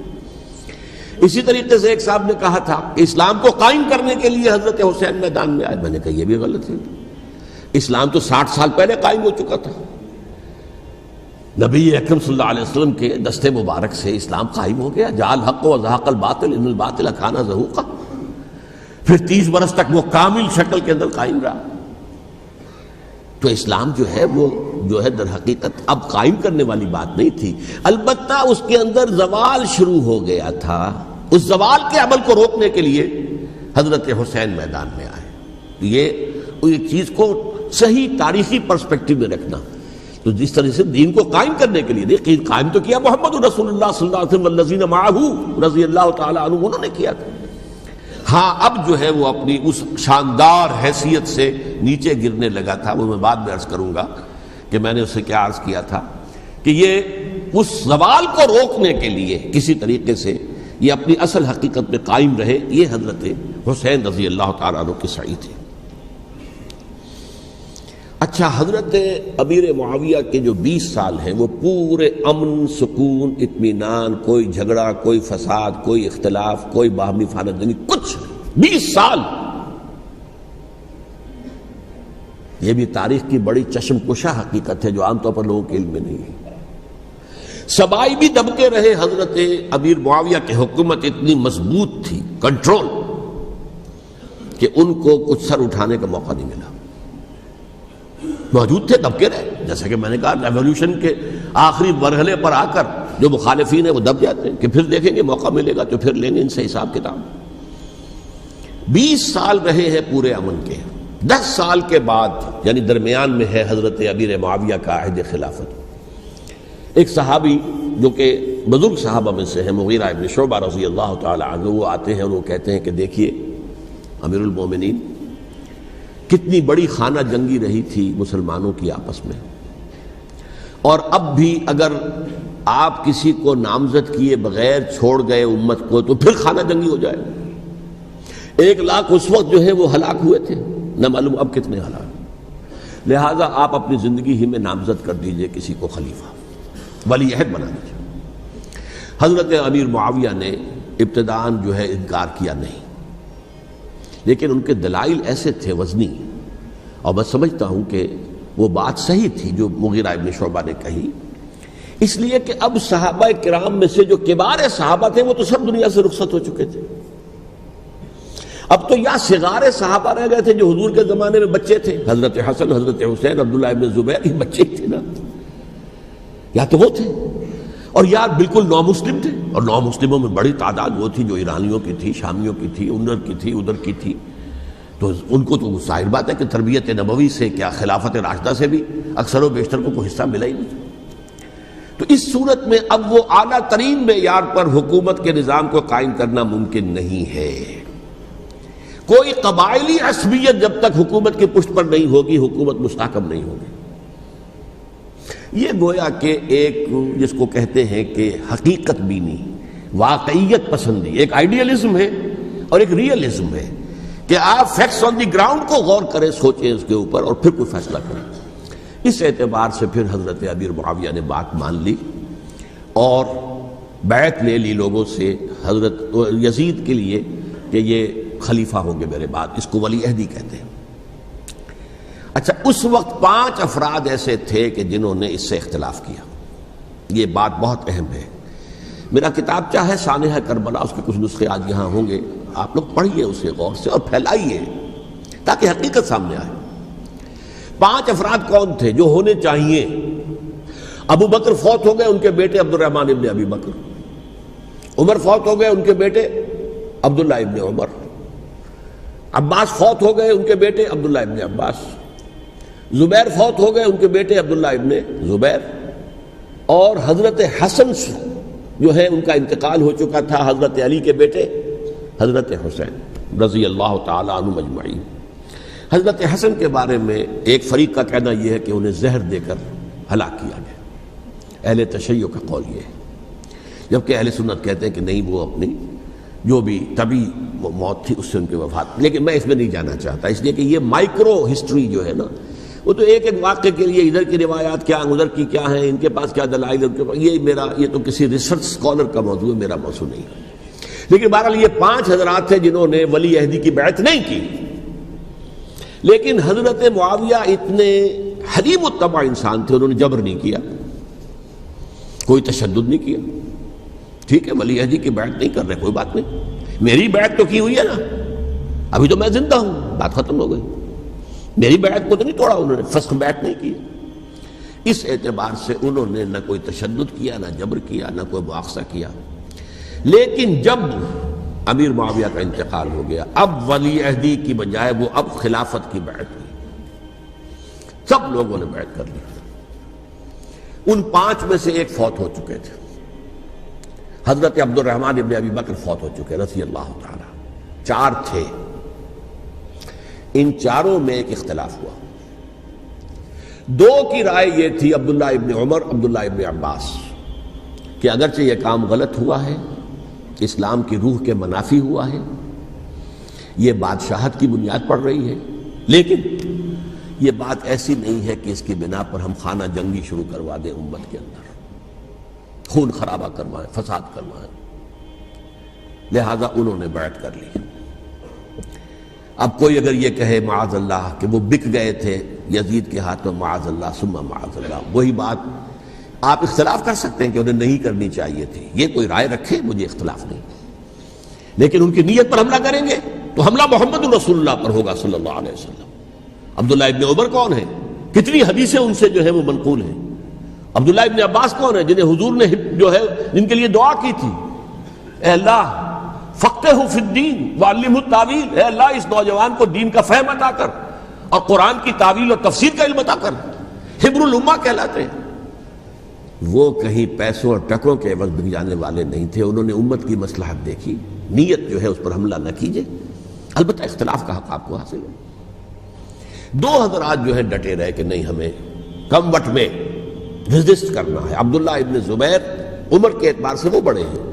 اسی طریقے سے ایک صاحب نے کہا تھا کہ اسلام کو قائم کرنے کے لیے حضرت حسین میدان میں آئے. میں نے کہا یہ بھی غلط ہے، اسلام تو 60 سال پہلے قائم ہو چکا تھا. نبی اکرم صلی اللہ علیہ وسلم کے دستے مبارک سے اسلام قائم ہو گیا. جاء الحق وزهق الباطل ان الباطل کان زهوقا. پھر 30 برس تک وہ کامل شکل کے اندر قائم رہا. تو اسلام جو ہے وہ جو ہے در حقیقت اب قائم کرنے والی بات نہیں تھی. البتہ اس کے اندر زوال شروع ہو گیا تھا. اس زوال کے عمل کو روکنے کے لیے حضرت حسین میدان میں آئے. یہ ایک چیز کو صحیح تاریخی پرسپیکٹو میں رکھنا. تو جس طرح سے دین کو قائم کرنے کے لیے دیکھیں، قائم تو کیا محمد رسول اللہ صلی اللہ علیہ وسلم والذین معہ رضی اللہ تعالی عنہ، انہوں نے کیا تھا. ہاں اب جو ہے وہ اپنی اس شاندار حیثیت سے نیچے گرنے لگا تھا. وہ میں بعد میں عرض کروں گا کہ میں نے اسے کیا عرض کیا تھا کہ یہ اس زوال کو روکنے کے لیے کسی طریقے سے یہ اپنی اصل حقیقت میں قائم رہے. یہ حضرت حسین رضی اللہ تعالیٰ عنہ کی سعی تھی. اچھا، حضرت امیر معاویہ کے جو 20 سال ہیں وہ پورے امن، سکون، اطمینان، کوئی جھگڑا، کوئی فساد، کوئی اختلاف، کوئی باہمی فانت جنگی، کچھ 20 سال. یہ بھی تاریخ کی بڑی چشم کشا حقیقت ہے جو عام طور پر لوگوں کے علم میں نہیں ہے. سبائی بھی دبکے رہے. حضرت امیر معاویہ کی حکومت اتنی مضبوط تھی، کنٹرول، کہ ان کو کچھ سر اٹھانے کا موقع نہیں ملا. موجود تھے، دبکے رہے. جیسا کہ میں نے کہا، ریولوشن کے آخری مرحلے پر آ کر جو مخالفین ہیں وہ دب جاتے ہیں کہ پھر دیکھیں گے، موقع ملے گا تو پھر لیں گے ان سے حساب کتاب. 20 سال رہے ہیں پورے امن کے. 10 سال کے بعد یعنی درمیان میں ہے حضرت امیر معاویہ کا عہد خلافت. ایک صحابی جو کہ بزرگ صحابہ میں سے ہیں، مغیرہ ابن شعبہ رضی اللہ تعالی عنہ، وہ آتے ہیں اور وہ کہتے ہیں کہ دیکھیے امیر المومنین، کتنی بڑی خانہ جنگی رہی تھی مسلمانوں کی آپس میں، اور اب بھی اگر آپ کسی کو نامزد کیے بغیر چھوڑ گئے امت کو تو پھر خانہ جنگی ہو جائے. 1 لاکھ اس وقت جو ہے وہ ہلاک ہوئے تھے، نہ معلوم اب کتنے ہلاک. لہٰذا آپ اپنی زندگی ہی میں نامزد کر دیجئے کسی کو خلیفہ، ولی عہد بنا دیجئے. حضرت امیر معاویہ نے ابتداءً جو ہے انکار کیا نہیں، لیکن ان کے دلائل ایسے تھے وزنی، اور میں سمجھتا ہوں کہ وہ بات صحیح تھی جو مغیرہ ابن شعبہ نے کہی، اس لیے کہ اب صحابہ کرام میں سے جو کبار صحابہ تھے وہ تو سب دنیا سے رخصت ہو چکے تھے. اب تو یا صغار صحابہ رہ گئے تھے جو حضور کے زمانے میں بچے تھے، حضرت حسن، حضرت حسین، عبداللہ ابن زبیر، یہ بچے ہی تھے نا، یا تو وہ تھے، اور یا بالکل نو مسلم تھے، اور نو مسلموں میں بڑی تعداد وہ تھی جو ایرانیوں کی تھی، شامیوں کی تھی، ادھر کی تھی، ادھر کی تھی. تو ان کو تو ظاہر بات ہے کہ تربیت نبوی سے کیا خلافت راشدہ سے بھی اکثر و بیشتر کو کوئی حصہ ملا ہی نہیں. تو اس صورت میں اب وہ اعلیٰ ترین معیار پر حکومت کے نظام کو قائم کرنا ممکن نہیں ہے. کوئی قبائلی عصبیت جب تک حکومت کی پشت پر نہیں ہوگی حکومت مستحکم نہیں ہوگی. یہ گویا کہ ایک جس کو کہتے ہیں کہ حقیقت بینی، واقعیت پسندی، ایک آئیڈیلزم ہے اور ایک ریئلزم ہے کہ آپ فیکٹس آن دی گراؤنڈ کو غور کریں، سوچیں اس کے اوپر اور پھر کوئی فیصلہ کریں. اس اعتبار سے پھر حضرت امیر معاویہ نے بات مان لی اور بیعت لے لی لوگوں سے حضرت یزید کے لیے کہ یہ خلیفہ ہوں گے میرے بعد. اس کو ولی عہدی کہتے ہیں. اچھا، اس وقت 5 افراد ایسے تھے کہ جنہوں نے اس سے اختلاف کیا. یہ بات بہت اہم ہے. میرا کتابچہ ہے سانحہ کربلا، اس کے کچھ نسخے آج یہاں ہوں گے، آپ لوگ پڑھیے اسے غور سے اور پھیلائیے تاکہ حقیقت سامنے آئے. 5 افراد کون تھے جو ہونے چاہیے؟ ابو بکر فوت ہو گئے، ان کے بیٹے عبد الرحمن ابن ابی بکر. عمر فوت ہو گئے، ان کے بیٹے عبداللہ ابن عمر. عباس فوت ہو گئے، ان کے بیٹے عبداللہ ابن عباس. زبیر فوت ہو گئے، ان کے بیٹے عبداللہ ابن زبیر. اور حضرت حسن جو ہے ان کا انتقال ہو چکا تھا، حضرت علی کے بیٹے حضرت حسین رضی اللہ تعالی عنہ مجمعین. حضرت حسن کے بارے میں ایک فریق کا کہنا یہ ہے کہ انہیں زہر دے کر ہلاک کیا گیا. اہل تشیع کا قول یہ ہے، جبکہ اہل سنت کہتے ہیں کہ نہیں، وہ اپنی جو بھی طبی موت تھی اس سے ان کی وفات. لیکن میں اس میں نہیں جانا چاہتا، اس لیے کہ یہ مائکرو ہسٹری جو ہے نا، وہ تو ایک ایک واقعے کے لیے ادھر کی روایات کیا، ادھر کی کیا ہیں، ان کے پاس کیا دلائل، ان کے پاس یہ تو کسی ریسرچ اسکالر کا موضوع ہے، میرا موضوع نہیں ہے. لیکن بہرحال یہ 5 حضرات تھے جنہوں نے ولی عہدی کی بیعت نہیں کی. لیکن حضرت معاویہ اتنے حلیم الطبع انسان تھے، انہوں نے جبر نہیں کیا، کوئی تشدد نہیں کیا. ٹھیک ہے، ولی عہدی کی بیعت نہیں کر رہے، کوئی بات نہیں، میری بیعت تو کی ہوئی ہے نا، ابھی تو میں زندہ ہوں، بات ختم ہو گئی. میری بیعت کو تو نہیں توڑا انہوں نے، فسخ بیعت نہیں کی. اس اعتبار سے انہوں نے نہ کوئی تشدد کیا، نہ جبر کیا، نہ کوئی مواخذہ کیا. لیکن جب امیر معاویہ کا انتقال ہو گیا، اب ولی عہدی کی بجائے وہ اب خلافت کی بیعت ہوئی. سب لوگوں نے بیعت کر لی. ان 5 میں سے ایک فوت ہو چکے تھے. حضرت عبد الرحمن ابن ابی بکر فوت ہو چکے رضی اللہ تعالی. 4 تھے، ان 4 میں ایک اختلاف ہوا. 2 کی رائے یہ تھی، عبداللہ ابن عمر، عبداللہ ابن عباس، کہ اگرچہ یہ کام غلط ہوا ہے، اسلام کی روح کے منافی ہوا ہے، یہ بادشاہت کی بنیاد پڑ رہی ہے، لیکن یہ بات ایسی نہیں ہے کہ اس کی بنا پر ہم خانہ جنگی شروع کروا دیں، امت کے اندر خون خرابہ کروائیں، فساد کروائیں. لہذا انہوں نے بیعت کر لی. اب کوئی اگر یہ کہے معاذ اللہ کہ وہ بک گئے تھے یزید کے ہاتھ میں، معاذ اللہ ثم معاذ اللہ، وہی بات آپ اختلاف کر سکتے ہیں کہ انہیں نہیں کرنی چاہیے تھی، یہ کوئی رائے رکھے، مجھے اختلاف نہیں. لیکن ان کی نیت پر حملہ کریں گے تو حملہ محمد الرسول اللہ پر ہوگا صلی اللہ علیہ وسلم. عبداللہ ابن عمر کون ہے؟ کتنی حدیثیں ان سے جو ہے وہ منقول ہیں. عبداللہ ابن عباس کون ہے؟ جنہیں حضور نے جو ہے جن کے لیے دعا کی تھی، اے اللہ فقہہ فی الدین وعلمہ التاویل، اے اللہ اس نوجوان کو دین کا فہم عطا کر اور قرآن کی تعویل اور تفسیر کا علم عطا کر. حبر الامہ کہلاتے ہیں. وہ کہیں پیسوں اور ٹکوں کے عوض بک جانے والے نہیں تھے. انہوں نے امت کی مصلحت دیکھی، نیت جو ہے اس پر حملہ نہ کیجیے. البتہ اختلاف کا حق آپ کو حاصل ہے. 2 حضرات جو ہے ڈٹے رہے کہ نہیں، ہمیں کم وٹ میں ریزسٹ کرنا ہے. عبداللہ ابن زبیر عمر کے اعتبار سے وہ بڑے ہیں.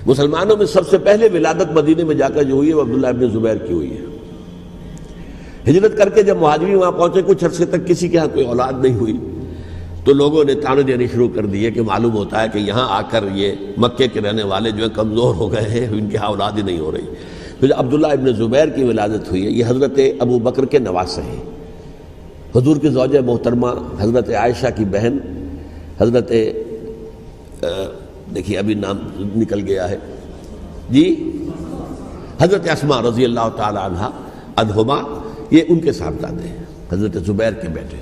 مسلمانوں میں سب سے پہلے ولادت مدینے میں جا کر جو ہوئی ہے وہ عبداللہ ابن زبیر کی ہوئی ہے. ہجرت کر کے جب مہاجرین وہاں پہنچے، کچھ عرصے تک کسی کے ہاں کوئی اولاد نہیں ہوئی، تو لوگوں نے تانے دینے شروع کر دیے کہ معلوم ہوتا ہے کہ یہاں آ کر یہ مکے کے رہنے والے جو ہیں کمزور ہو گئے ہیں، ان کے ہاں اولاد ہی نہیں ہو رہی. پھر عبداللہ ابن زبیر کی ولادت ہوئی ہے، یہ حضرت ابو بکر کے نواسے ہیں، حضور کی زوجہ محترمہ حضرت عائشہ کی بہن حضرت دیکھیے ابھی نام نکل گیا ہے جی، حضرت اسماء رضی اللہ تعالی عنہما، یہ ان کے صاحبزادے ہیں، حضرت زبیر کے بیٹے۔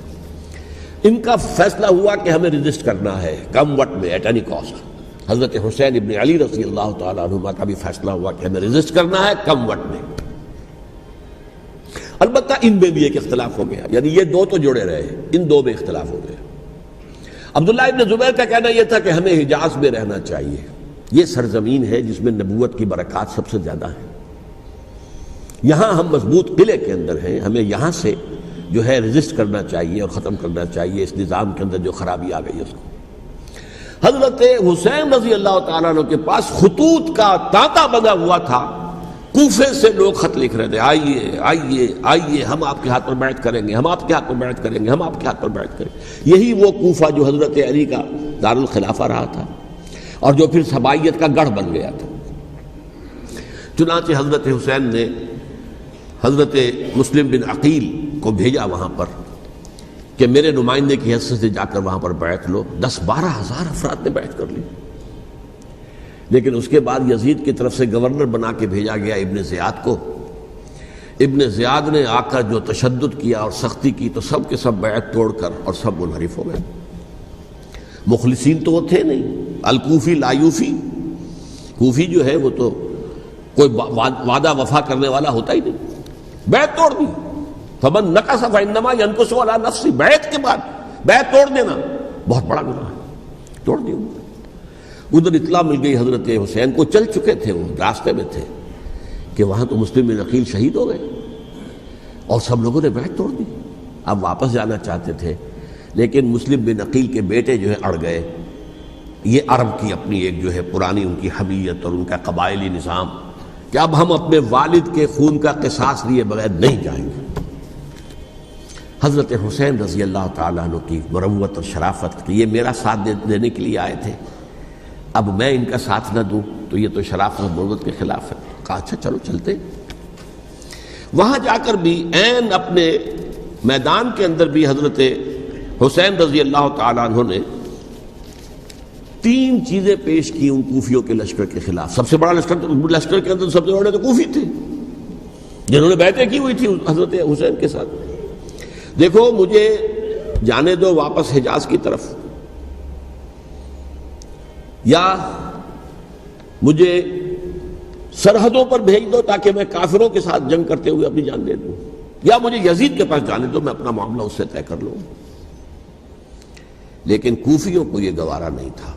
ان کا فیصلہ ہوا کہ ہمیں رجسٹ کرنا ہے کم وقت میں ایٹ اینی کاسٹ۔ حضرت حسین ابن علی رضی اللہ تعالی عنہما کا بھی فیصلہ ہوا کہ ہمیں رجسٹ کرنا ہے کم وقت میں۔ البتہ ان میں بھی ایک اختلاف ہو گیا، یعنی یہ دو تو جڑے رہے، ان دو میں اختلاف ہو گیا۔ عبداللہ ابن زبیر کا کہنا یہ تھا کہ ہمیں حجاز میں رہنا چاہیے، یہ سرزمین ہے جس میں نبوت کی برکات سب سے زیادہ ہیں، یہاں ہم مضبوط قلعے کے اندر ہیں، ہمیں یہاں سے جو ہے رجسٹ کرنا چاہیے اور ختم کرنا چاہیے اس نظام کے اندر جو خرابی آ گئی اس کو۔ حضرت حسین رضی اللہ تعالیٰ عنہ کے پاس خطوط کا تانتا بنا ہوا تھا، کوفے سے لوگ خط لکھ رہے تھے، آئیے آئیے آئیے، ہم آپ کے ہاتھ پر بیعت کریں گے، ہم آپ کے ہاتھ پر بیعت کریں گے، ہم آپ کے ہاتھ پر بیعت کریں گے۔ یہی وہ کوفہ جو حضرت علی کا دارالخلافہ رہا تھا اور جو پھر سبائیت کا گڑھ بن گیا تھا۔ چنانچہ حضرت حسین نے حضرت مسلم بن عقیل کو بھیجا وہاں پر کہ میرے نمائندے کی حیثیت سے جا کر وہاں پر بیعت لو۔ 10-12 ہزار افراد نے بیعت کر لی، لیکن اس کے بعد یزید کی طرف سے گورنر بنا کے بھیجا گیا ابن زیاد کو۔ ابن زیاد نے آ کر جو تشدد کیا اور سختی کی تو سب کے سب بیعت توڑ کر اور سب منحرف ہو گئے۔ مخلصین تو وہ تھے نہیں، الکوفی لایوفی، کوفی جو ہے وہ تو کوئی وعدہ وفا کرنے والا ہوتا ہی نہیں، بیعت توڑ دی۔ فمن نقص فانما ينقص على نفسه، بیعت کے بعد بیعت توڑ دینا بہت بڑا گناہ ہے، توڑ دی۔ ادھر اطلاع مل گئی حضرت حسین کو، چل چکے تھے وہ، راستے میں تھے کہ وہاں تو مسلم بن عقیل شہید ہو گئے اور سب لوگوں نے بیعت توڑ دی۔ اب واپس جانا چاہتے تھے لیکن مسلم بن عقیل کے بیٹے جو ہے اڑ گئے۔ یہ عرب کی اپنی ایک جو ہے پرانی ان کی حمیت اور ان کا قبائلی نظام کہ اب ہم اپنے والد کے خون کا قصاص لیے بغیر نہیں جائیں گے۔ حضرت حسین رضی اللہ تعالیٰ عنہ کی مروت اور شرافت کہ یہ میرا ساتھ دینے کے لیے آئے تھے، اب میں ان کا ساتھ نہ دوں تو یہ تو شرافت اور مروت کے خلاف ہے۔ کہا اچھا چلو چلتے۔ وہاں جا کر بھی عین اپنے میدان کے اندر بھی حضرت حسین رضی اللہ تعالیٰ عنہ نے 3 چیزیں پیش کی ان کوفیوں کے لشکر کے خلاف۔ سب سے بڑا لشکر کے اندر سب سے بڑے تو کوفی تھے جنہوں نے بیعتیں کی ہوئی تھی حضرت حسین کے ساتھ۔ دیکھو مجھے جانے دو واپس حجاز کی طرف، یا مجھے سرحدوں پر بھیج دو تاکہ میں کافروں کے ساتھ جنگ کرتے ہوئے اپنی جان دے دوں، یا مجھے یزید کے پاس جانے دو، میں اپنا معاملہ اس سے طے کر لوں۔ لیکن کوفیوں کو یہ گوارا نہیں تھا۔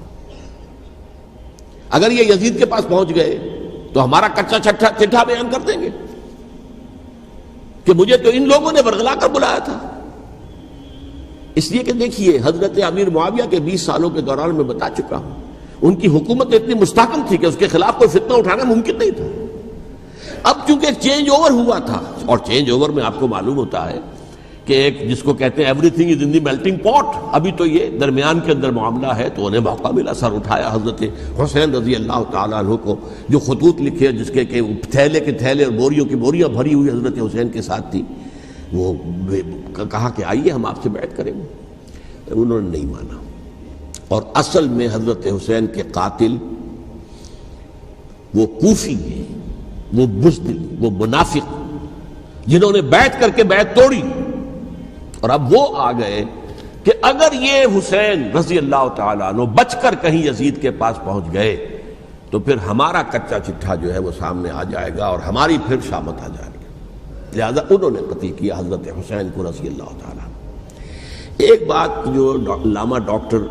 اگر یہ یزید کے پاس پہنچ گئے تو ہمارا کچا چٹھا بیان کر دیں گے کہ مجھے تو ان لوگوں نے ورغلا کر بلایا تھا۔ اس لیے کہ دیکھیے حضرت امیر معاویہ کے 20 سالوں کے دوران میں بتا چکا ہوں ان کی حکومت اتنی مستحکم تھی کہ اس کے خلاف کوئی فتنہ اٹھانا ممکن نہیں تھا۔ اب چونکہ چینج اوور ہوا تھا، اور چینج اوور میں آپ کو معلوم ہوتا ہے کہ ایک جس کو کہتے ہیں every thing is in the melting پاٹ، ابھی تو یہ درمیان کے اندر معاملہ ہے، تو انہیں موقع ملا، سر اٹھایا حضرت حسین رضی اللہ تعالیٰ عنہ کو، جو خطوط لکھے جس کے کہ تھیلے کے تھیلے اور بوریوں کی بوریاں بھری ہوئی حضرت حسین کے ساتھ تھی، وہ کہا کہ آئیے ہم آپ سے بیعت کریں گے۔ انہوں نے نہیں مانا، اور اصل میں حضرت حسین کے قاتل وہ کوفی ہیں، وہ بزدل، وہ منافق جنہوں نے بیعت کر کے بیعت توڑی، اور اب وہ آ گئے کہ اگر یہ حسین رضی اللہ تعالیٰ عنہ بچ کر کہیں یزید کے پاس پہنچ گئے تو پھر ہمارا کچا چٹھا جو ہے وہ سامنے آ جائے گا اور ہماری پھر شامت آ جائے گی۔ لہذا انہوں نے قتل کیا حضرت حسین کو رضی اللہ تعالیٰ عنہ۔ ایک بات جو علامہ ڈاکٹر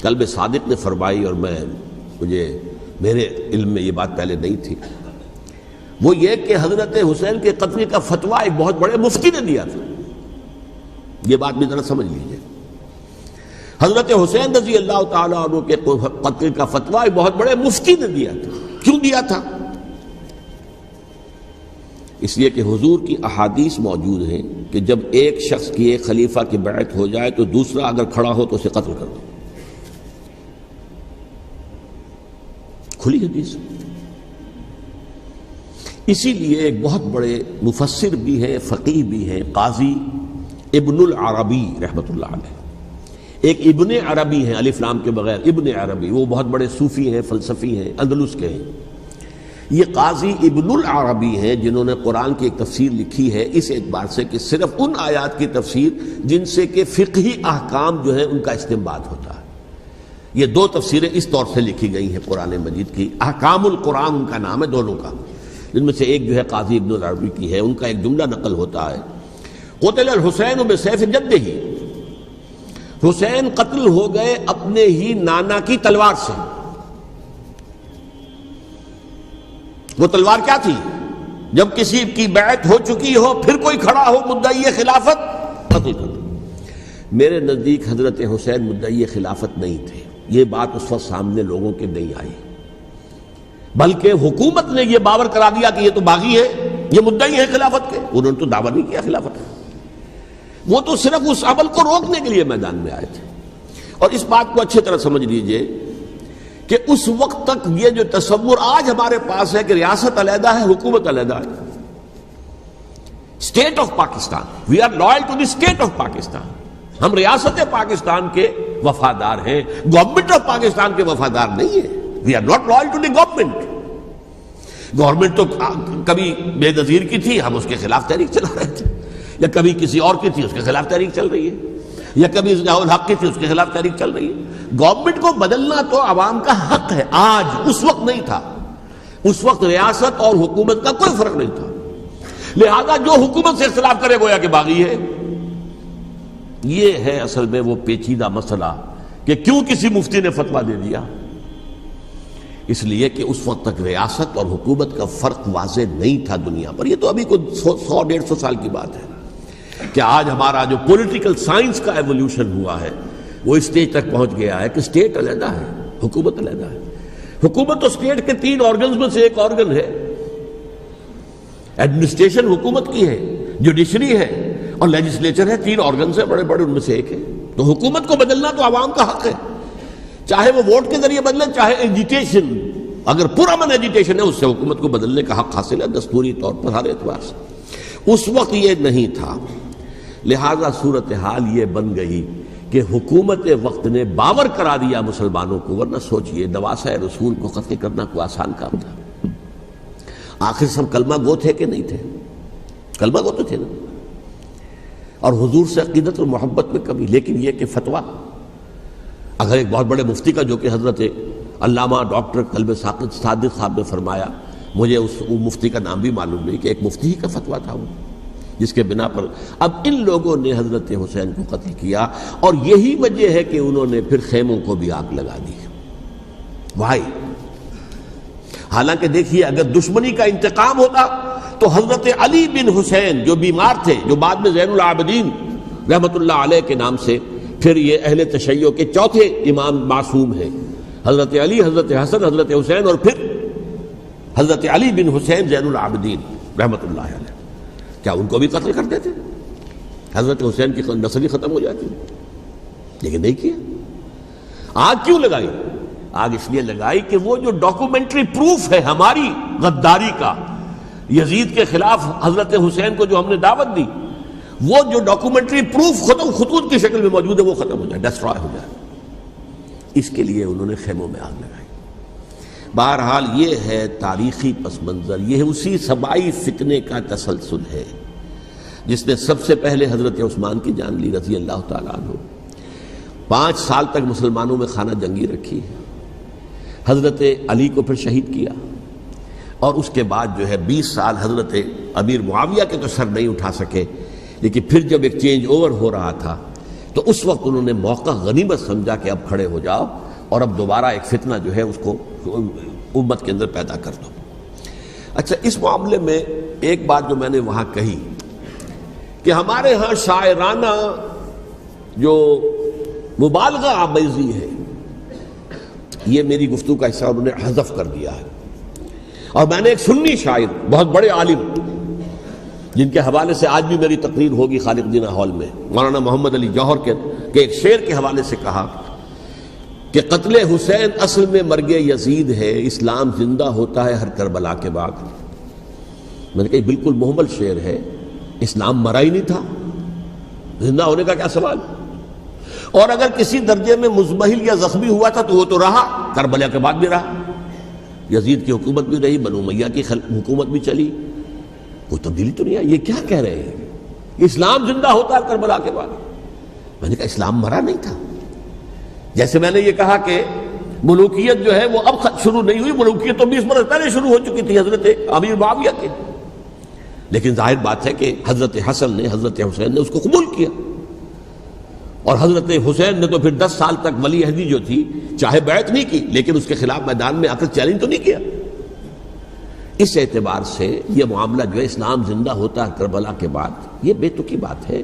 قلب صادق نے فرمائی، اور میرے علم میں یہ بات پہلے نہیں تھی، وہ یہ کہ حضرت حسین کے قتل کا فتویٰ ایک بہت بڑے مفتی نے دیا تھا۔ یہ بات بھی ذرا سمجھ لیجیے، حضرت حسین رضی اللہ تعالیٰ عنہ کے قتل کا فتویٰ ایک بہت بڑے مفتی نے دیا تھا۔ کیوں دیا تھا؟ اس لیے کہ حضور کی احادیث موجود ہیں کہ جب ایک شخص کی ایک خلیفہ کی بیعت ہو جائے تو دوسرا اگر کھڑا ہو تو اسے قتل کر دو، کھلی حدیث۔ اسی لیے ایک بہت بڑے مفسر بھی ہیں، فقیہ بھی ہیں، قاضی ابن العربی رحمۃ اللہ علیہ. ایک ابن عربی ہیں الف لام کے بغیر، ابن عربی، وہ بہت بڑے صوفی ہیں، فلسفی ہیں، اندلس کے ہیں. یہ قاضی ابن العربی ہیں جنہوں نے قرآن کی ایک تفسیر لکھی ہے اس اعتبار سے کہ صرف ان آیات کی تفسیر جن سے کہ فقہی احکام جو ہیں ان کا استنباط ہوتا ہے. یہ دو تفسیریں اس طور سے لکھی گئی ہیں قرآن مجید کی. احکام القرآن ان کا نام ہے دونوں کا، جن میں سے ایک جو ہے قاضی ابن العربی کی ہے. ان کا ایک جملہ نقل ہوتا ہے، قتل الحسین بسیف جدہ، حسین قتل ہو گئے اپنے ہی نانا کی تلوار سے. وہ تلوار کیا تھی؟ جب کسی کی بیعت ہو چکی ہو پھر کوئی کھڑا ہو مدعی خلافت، قتل کر دو. میرے نزدیک حضرت حسین مدعی خلافت نہیں تھے. یہ بات اس وقت سامنے لوگوں کے نہیں آئی، بلکہ حکومت نے یہ باور کرا دیا کہ یہ تو باغی ہے، یہ مدعی ہے خلافت کے. انہوں نے تو دعویٰ نہیں کیا خلافت کا، وہ تو صرف اس عمل کو روکنے کے لیے میدان میں آئے تھے. اور اس بات کو اچھی طرح سمجھ لیجئے کہ اس وقت تک یہ جو تصور آج ہمارے پاس ہے کہ ریاست علیحدہ ہے، حکومت علیحدہ ہے. State of Pakistan, we are loyal to the state of Pakistan. ہم ریاست پاکستان کے وفادار ہیں، گورنمنٹ آف پاکستان کے وفادار نہیں ہیں. We are not loyal to the government. Government تو کبھی بے نظیر کی تھی، ہم اس کے خلاف تحریک چلا رہے تھے، یا کبھی کسی اور کی تھی اس کے خلاف تحریک چل رہی ہے، یا کبھی ضیاء الحق کی تھی اس کے خلاف تحریک چل رہی ہے. گورنمنٹ کو بدلنا تو عوام کا حق ہے. آج اس وقت نہیں تھا. اس وقت ریاست اور حکومت کا کوئی فرق نہیں تھا. لہذا جو حکومت سے اختلاف کرے گویا کہ باغی ہے. یہ ہے اصل میں وہ پیچیدہ مسئلہ کہ کیوں کسی مفتی نے فتویٰ دے دیا. اس لیے کہ اس وقت تک ریاست اور حکومت کا فرق واضح نہیں تھا دنیا پر. یہ تو ابھی کوئی 100-150 سال کی بات ہے کہ آج ہمارا جو پولیٹیکل سائنس کا ایولیوشن ہوا ہے وہ اسٹیج تک پہنچ گیا ہے کہ اسٹیٹ علیحدہ ہے، حکومت علیحدہ ہے. حکومت تو اسٹیٹ کے 3 آرگنز میں سے ایک آرگن ہے. ایڈمنسٹریشن حکومت کی ہے، جوڈیشری ہے اور لیجسلیچر ہے. 3 آرگنز ہیں بڑے بڑے، ان میں سے ایک ہے. تو حکومت کو بدلنا تو عوام کا حق ہے، چاہے وہ ووٹ کے ذریعے بدلے، چاہے ایجیٹیشن. اگر پرامن ایجیٹیشن ہے اس سے حکومت کو بدلنے کا حق حاصل ہے دستوری طور پر ہر اعتبار سے. اس وقت یہ نہیں تھا. لہذا صورتحال یہ بن گئی کہ حکومت وقت نے باور کرا دیا مسلمانوں کو. ورنہ سوچئے نواسۂ رسول کو قتل کرنا کوئی آسان کام تھا. آخر سب کلمہ گو تھے کہ نہیں تھے؟ کلمہ گو تو تھے نا، اور حضور سے عقیدت اور محبت میں کبھی. لیکن یہ کہ فتویٰ اگر ایک بہت بڑے مفتی کا، جو کہ حضرت علامہ ڈاکٹر قلب ثاقب صادق صاحب نے فرمایا، مجھے اس مفتی کا نام بھی معلوم نہیں، کہ ایک مفتی ہی کا فتویٰ تھا وہ، جس کے بنا پر اب ان لوگوں نے حضرت حسین کو قتل کیا. اور یہی وجہ ہے کہ انہوں نے پھر خیموں کو بھی آگ لگا دی. وائی؟ حالانکہ دیکھیے اگر دشمنی کا انتقام ہوتا تو حضرت علی بن حسین جو بیمار تھے، جو بعد میں زین العابدین رحمت اللہ علیہ کے نام سے پھر یہ اہل تشیع کے چوتھے امام معصوم ہیں، حضرت علی، حضرت حسن، حضرت حسین، اور پھر حضرت علی بن حسین زین العابدین رحمت اللہ علیہ، کیا ان کو بھی قتل کر دیتے؟ حضرت حسین کی نسل ہی ختم ہو جاتی. لیکن نہیں کیا. آگ کیوں لگائی؟ آگ اس لیے لگائی کہ وہ جو ڈاکومنٹری پروف ہے ہماری غداری کا یزید کے خلاف حضرت حسین کو جو ہم نے دعوت دی، وہ جو ڈاکومنٹری پروف خطوط کی شکل میں موجود ہے وہ ختم ہو جائے، ڈسٹرائے ہو جائے. اس کے لیے انہوں نے خیموں میں آگ لگائی. بہرحال یہ ہے تاریخی پس منظر. یہ اسی سبائی فتنے کا تسلسل ہے جس نے سب سے پہلے حضرت عثمان کی جان لی رضی اللہ تعالیٰ عنہ. 5 سال تک مسلمانوں میں خانہ جنگی رکھی، حضرت علی کو پھر شہید کیا، اور اس کے بعد جو ہے 20 سال حضرت امیر معاویہ کے تو سر نہیں اٹھا سکے. لیکن پھر جب ایک چینج اوور ہو رہا تھا تو اس وقت انہوں نے موقع غنیمت سمجھا کہ اب کھڑے ہو جاؤ اور اب دوبارہ ایک فتنہ جو ہے اس کو امت کے اندر پیدا کر دو. اچھا، اس معاملے میں ایک بات جو میں نے وہاں کہی کہ ہمارے ہاں شاعرانہ جو مبالغہ آمیزی ہے، یہ میری گفتگو کا حصہ انہوں نے حذف کر دیا ہے. اور میں نے ایک سنی شاعر، بہت بڑے عالم، جن کے حوالے سے آج بھی میری تقریر ہوگی خالق جناح ہال میں، مولانا محمد علی جوہر کے ایک شعر کے حوالے سے کہا کہ قتل حسین اصل میں مرگ یزید ہے، اسلام زندہ ہوتا ہے ہر کربلا کے بعد. میں نے کہا بالکل محمل شعر ہے، اسلام مرا ہی نہیں تھا، زندہ ہونے کا کیا سوال؟ اور اگر کسی درجے میں مزمحل یا زخمی ہوا تھا تو وہ تو رہا، کربلا کے بعد بھی رہا، یزید کی حکومت بھی رہی، بنو امیہ کی حکومت بھی چلی، کوئی تبدیلی تو نہیں آئی۔ یہ کیا کہہ رہے ہیں؟ اسلام زندہ ہوتا ہے کربلا کے بعد؟ میں نے کہا اسلام مرا نہیں تھا۔ جیسے میں نے یہ کہا کہ ملوکیت جو ہے وہ اب شروع نہیں ہوئی، ملوکیت تو 20 برس پہلے شروع ہو چکی تھی حضرت امیر معاویہ کے، لیکن ظاہر بات ہے کہ حضرت حسن نے، حضرت حسین نے اس کو قبول کیا، اور حضرت حسین نے تو پھر 10 سال تک ولی عہدی جو تھی چاہے بیعت نہیں کی لیکن اس کے خلاف میدان میں آ کر چیلنج تو نہیں کیا۔ اس اعتبار سے یہ معاملہ جو ہے اسلام زندہ ہوتا ہے کربلا کے بعد، یہ بے تکی بات ہے۔